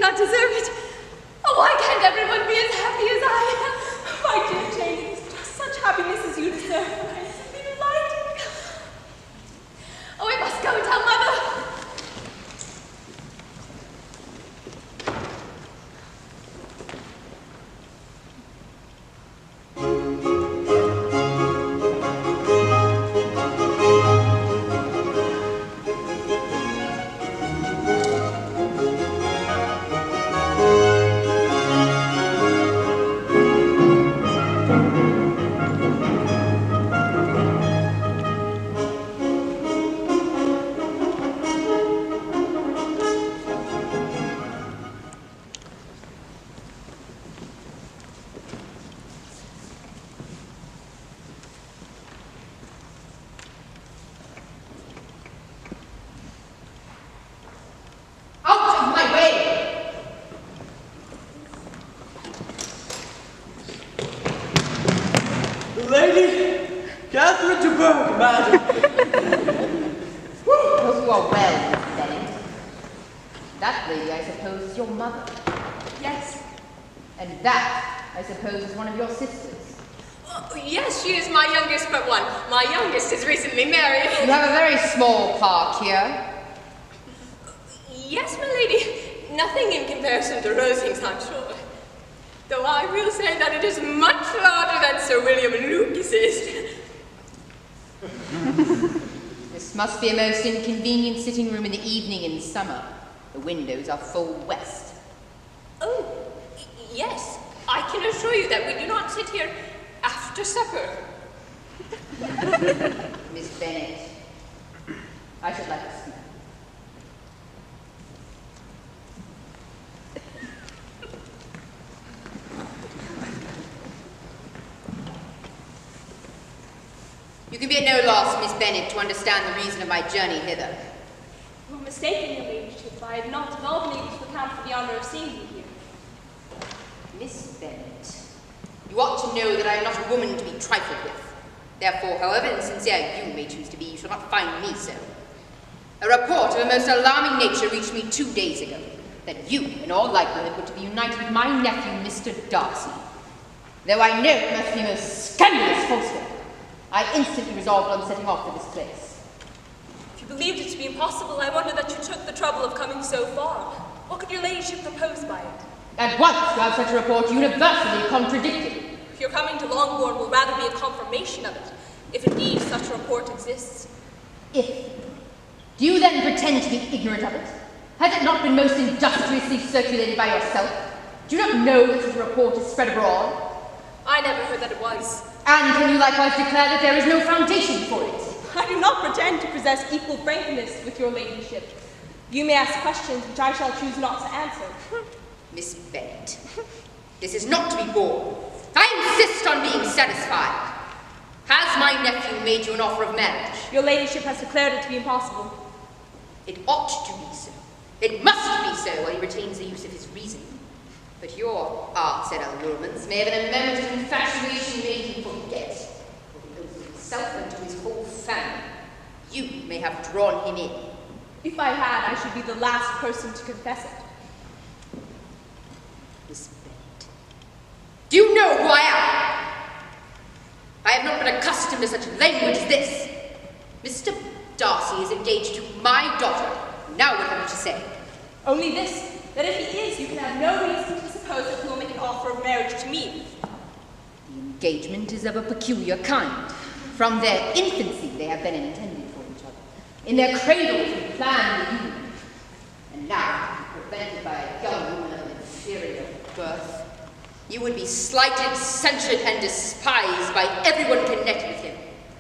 S9: not deserve it. Oh, why can't everyone be as happy as I am? My dear Jane, it is just such happiness as you deserve. I am simply delighted. Oh, I must go and tell Mother.
S3: Small park here.
S9: Yes, my lady. Nothing in comparison to Rosings, I'm sure. Though I will say that it is much larger than Sir William Lucas's.
S3: This must be a most inconvenient sitting room in the evening in summer. The windows are full west.
S9: Oh, yes. I can assure you that we do not sit here after supper.
S3: Miss Bennet, I should like to speak. You can be at no loss, Miss Bennet, to understand the reason of my journey hither.
S9: You are mistaken, your ladyship. I have not at all been able to account for the honour of seeing you here.
S3: Miss Bennet, you ought to know that I am not a woman to be trifled with. Therefore, however insincere you may choose to be, you shall not find me so. A report of a most alarming nature reached me 2 days ago, that you, in all likelihood, were to be united with my nephew, Mr. Darcy. Though I know it must be a most scandalous falsehood, I instantly resolved on setting off for this place.
S9: If you believed it to be impossible, I wonder that you took the trouble of coming so far. What could your ladyship propose by it?
S3: At once to have such a report universally contradicted.
S9: Your coming to Longbourn will rather be a confirmation of it, if indeed such a report exists.
S3: If? Do you then pretend to be ignorant of it? Has it not been most industriously circulated by yourself? Do you not know that such a report is spread abroad?
S9: I never heard that it was.
S3: And can you likewise declare that there is no foundation for it?
S9: I do not pretend to possess equal frankness with your ladyship. You may ask questions which I shall choose not to answer.
S3: Miss Bennet, this is not to be borne. I insist on being satisfied. Has my nephew made you an offer of marriage?
S9: Your ladyship has declared it to be impossible.
S3: It ought to be so. It must be so while he retains the use of his reason. But your arts and allurements may have in a moment of infatuation made him forget what he owes to himself and to his whole family. You may have drawn him in.
S9: If I had, I should be the last person to confess it.
S3: Miss Bennet, do you know who I am? I have not been accustomed to such language as this. Mr. Darcy is engaged to my daughter. Now what have you to say?
S9: Only this, that if he is, you can have no reason to suppose that he will make an offer of marriage to me.
S3: The engagement is of a peculiar kind. From their infancy, they have been intended for each other. In their cradles, we planned the union. And now, prevented by a young woman of inferior birth, you would be slighted, censured, and despised by everyone connected with him.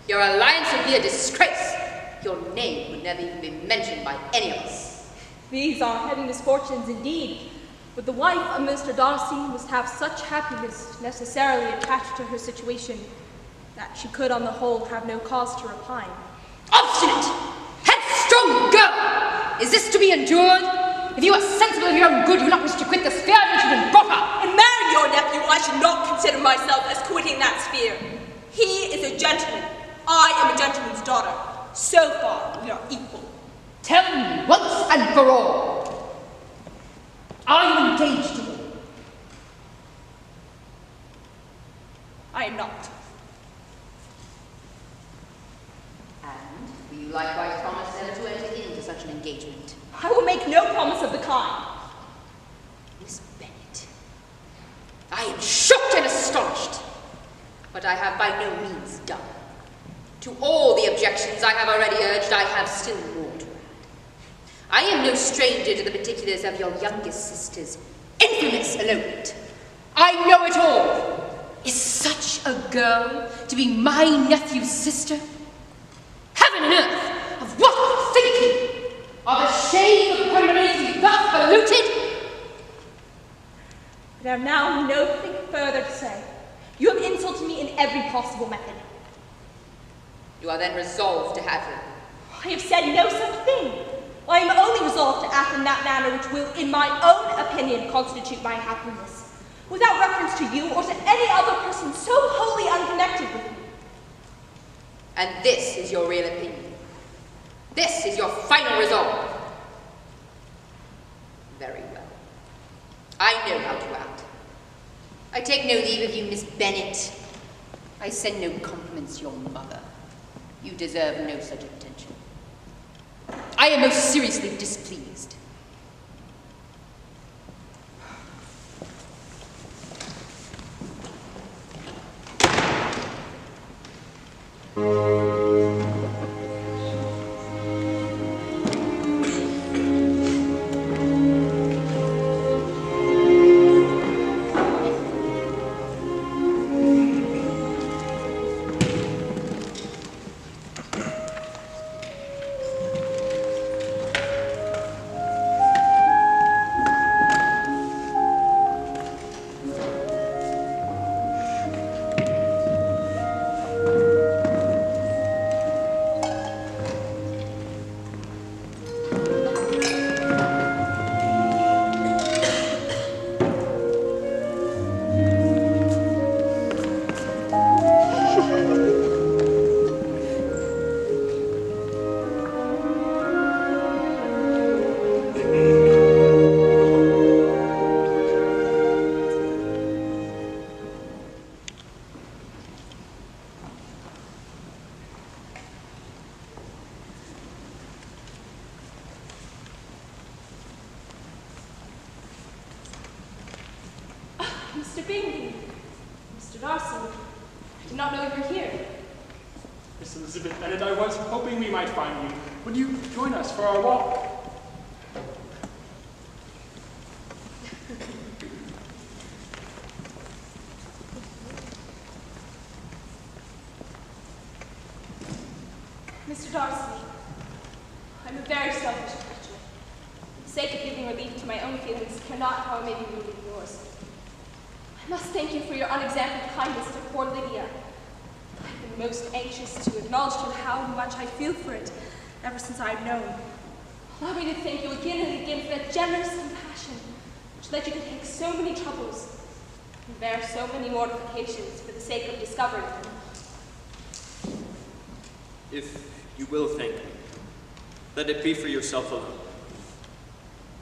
S3: Your alliance would be a disgrace. Your name would never even be mentioned by any of us.
S9: These are heavy misfortunes indeed. But the wife of Mr. Darcy must have such happiness necessarily attached to her situation that she could, on the whole, have no cause to repine.
S3: Obstinate! Headstrong girl! Is this to be endured? If you are sensible of your own good, you will not wish to quit the sphere in which you have been brought up.
S9: In marrying your nephew, I should not consider myself as quitting that sphere. He is a gentleman. I am a gentleman's daughter. So far, we are equal.
S3: Tell me once and for all. Are you engaged to me?
S9: I am not.
S18: And will you likewise promise never to enter into such an engagement?
S9: I will make no promise of the kind.
S18: Miss Bennet, I am shocked and astonished, but I have by no means done. To all the objections I have already urged, I have still more to add. I am no stranger to the particulars of your youngest sister's infamous elopement. I know it all. Is such a girl to be my nephew's sister? Heaven and earth, of what thinking? Are the shades of Pemberley thus polluted?
S9: But I have now nothing further to say. You have insulted me in every possible method.
S18: You are then resolved to have him?
S9: I have said no such thing. I am only resolved to act in that manner which will, in my own opinion, constitute my happiness, without reference to you or to any other person so wholly unconnected with me.
S18: And this is your real opinion? This is your final resolve? Very well. I know how to act. I take no leave of you, Miss Bennet. I send no compliments to your mother. You deserve no such attention. I am most seriously displeased.
S9: Mr. Bingley, Mr. Darcy, I did not know you were here.
S5: Miss Elizabeth Bennet, I was hoping we might find you. Would you join us for our walk?
S9: Mr. Darcy, I'm a very selfish creature. For the sake of giving relief to my own feelings, cannot, how it may be relieving yours. I must thank you for your unexampled kindness to poor Lydia. I've been most anxious to acknowledge to you how much I feel for it ever since I've known. Allow me to thank you again and again for that generous compassion which led you to take so many troubles and bear so many mortifications for the sake of discovering them.
S6: If you will thank me, let it be for yourself alone.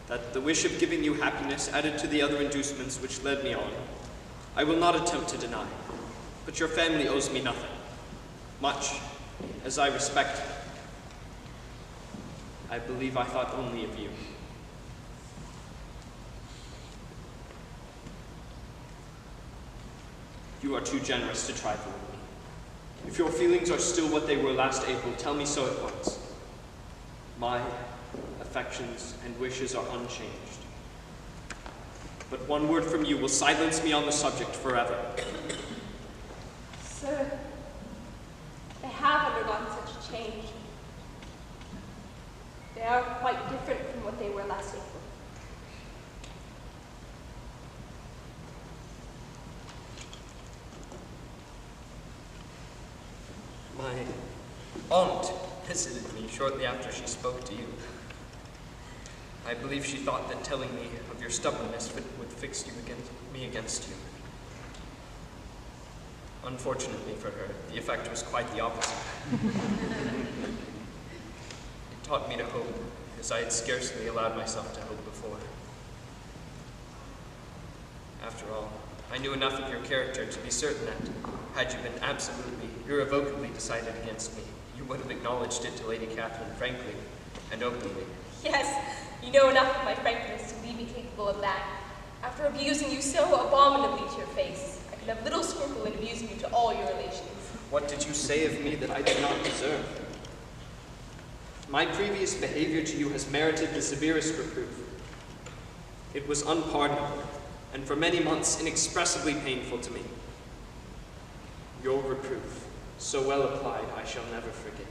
S6: That the wish of giving you happiness added to the other inducements which led me on, I will not attempt to deny. But your family owes me nothing, much as I respect it. I believe I thought only of you. You are too generous to trifle with me. If your feelings are still what they were last April, tell me so at once. My affections and wishes are unchanged. But one word from you will silence me on the subject forever.
S9: Sir, they have undergone such a change. They are quite different from what they were last April.
S6: My aunt visited me shortly after she spoke to you. I believe she thought that telling me of your stubbornness would fix me against you. Unfortunately for her, the effect was quite the opposite. It taught me to hope, as I had scarcely allowed myself to hope before. After all, I knew enough of your character to be certain that, had you been absolutely, irrevocably decided against me, you would have acknowledged it to Lady Catherine frankly and openly.
S9: Yes, you know enough of my frankness to believe me capable of that. After abusing you so abominably to your face, I could have little scruple in abusing you to all your relations.
S6: What did you say of me that I did not deserve? My previous behavior to you has merited the severest reproof. It was unpardonable, and for many months inexpressibly painful to me. Your reproof, so well applied, I shall never forget.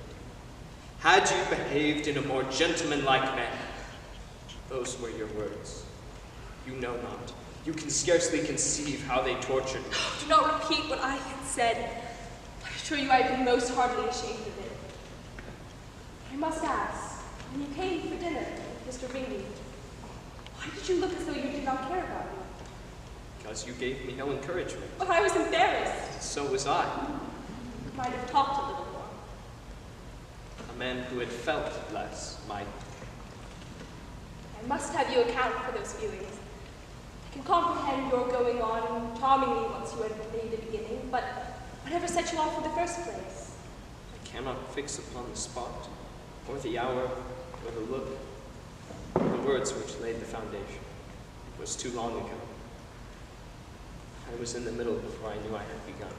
S6: Had you behaved in a more gentlemanlike manner, those were your words. You know not. You can scarcely conceive how they tortured me.
S9: Do not repeat what I had said. I assure you I have been most heartily ashamed of it. I must ask, when you came for dinner with Mr. Bingley, why did you look as though you did not care about me?
S6: Because you gave me no encouragement.
S9: But I was embarrassed.
S6: So was I.
S9: You might have talked a little more.
S6: A man who had felt less might.
S9: I must have you account for those feelings. I can comprehend your going on charmingly once you had made a beginning, but whatever set you off in the first place?
S6: I cannot fix upon the spot, or the hour, or the look, or the words which laid the foundation. It was too long ago. I was in the middle before I knew I had begun.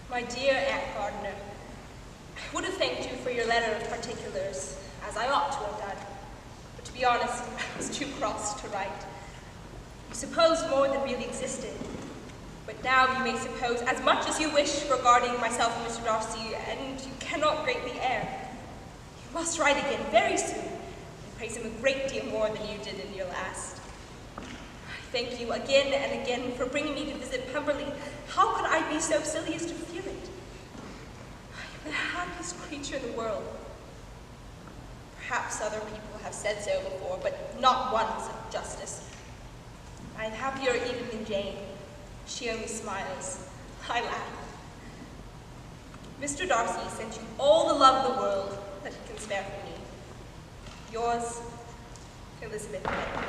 S9: My dear Aunt Gardiner, I would have thanked you for your letter of particulars, as I ought to have done. But to be honest, I was too cross to write. You supposed more than really existed. But now you may suppose as much as you wish regarding myself and Mr. Darcy, and you cannot greatly err. You must write again very soon, and praise him a great deal more than you did in your last. I thank you again and again for bringing me to visit Pemberley. How could I be so silly as to feel it? I am the happiest creature in the world. Perhaps other people have said so before, but not one with justice. I am happier even than Jane. She only smiles. I laugh. Mr. Darcy sent you all the love of the world that he can spare from me. Yours, Elizabeth Bennet.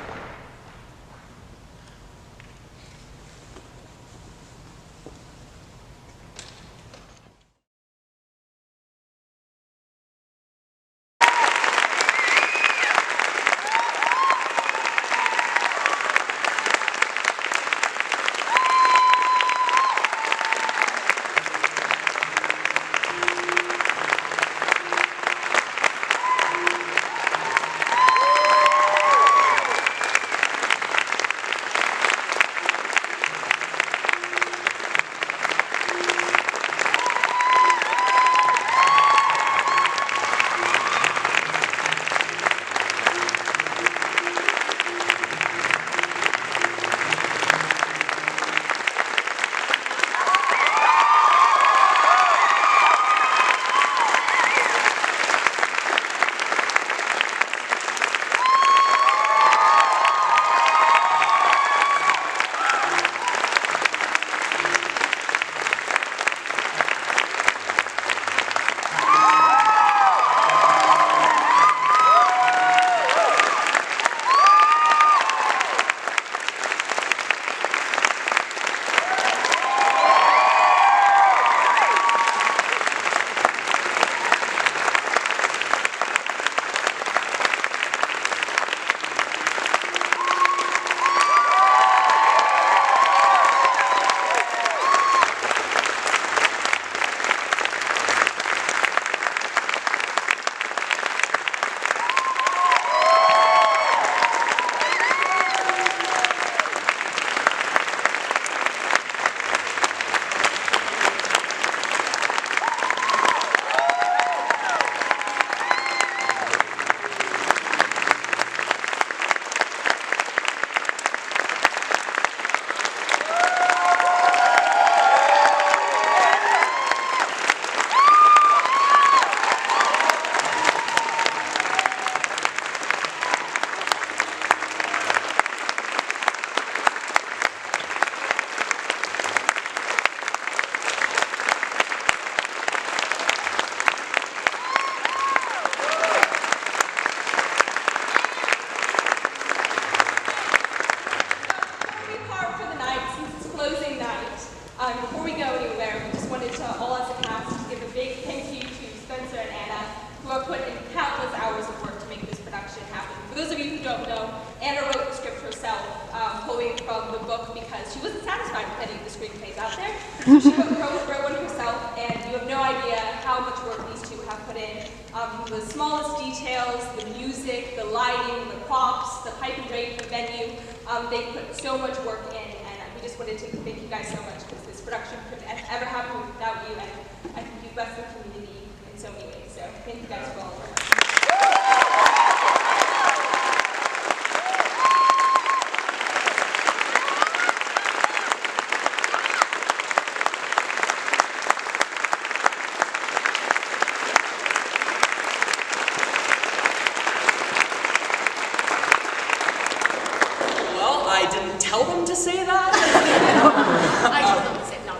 S9: before we go anywhere, we just wanted to, all as a cast, give a big thank you to Spencer and Anna, who have put in countless hours of work to make this production happen. For those of you who don't know, Anna wrote the script herself, pulling from the book because she wasn't satisfied with any of the screenplays out there. So she wrote one herself, and you have no idea how much work these two have put in. From the smallest details, the music, the lighting, the props, the pipe and drain, the venue, they put so much work in, and we just wanted to thank you guys so much because this production couldn't ever happen without you, and I think you've blessed the community in so many ways. So thank you guys for all your work.
S1: Tell them to say that?
S2: I told them to say no.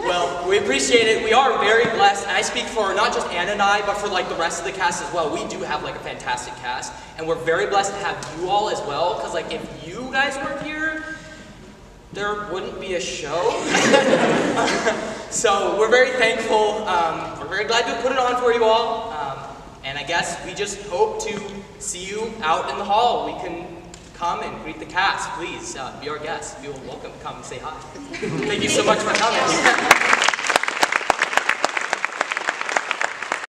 S1: Well, we appreciate it. We are very blessed, and I speak for not just Anna and I, but for like the rest of the cast as well. We do have like a fantastic cast, and we're very blessed to have you all as well, because like if you guys weren't here, there wouldn't be a show. So we're very thankful. We're very glad to put it on for you all. And I guess we just hope to see you out in the hall. We can come and greet the cast. Please be our guests. You're welcome to come and say hi. Thank you so much for coming.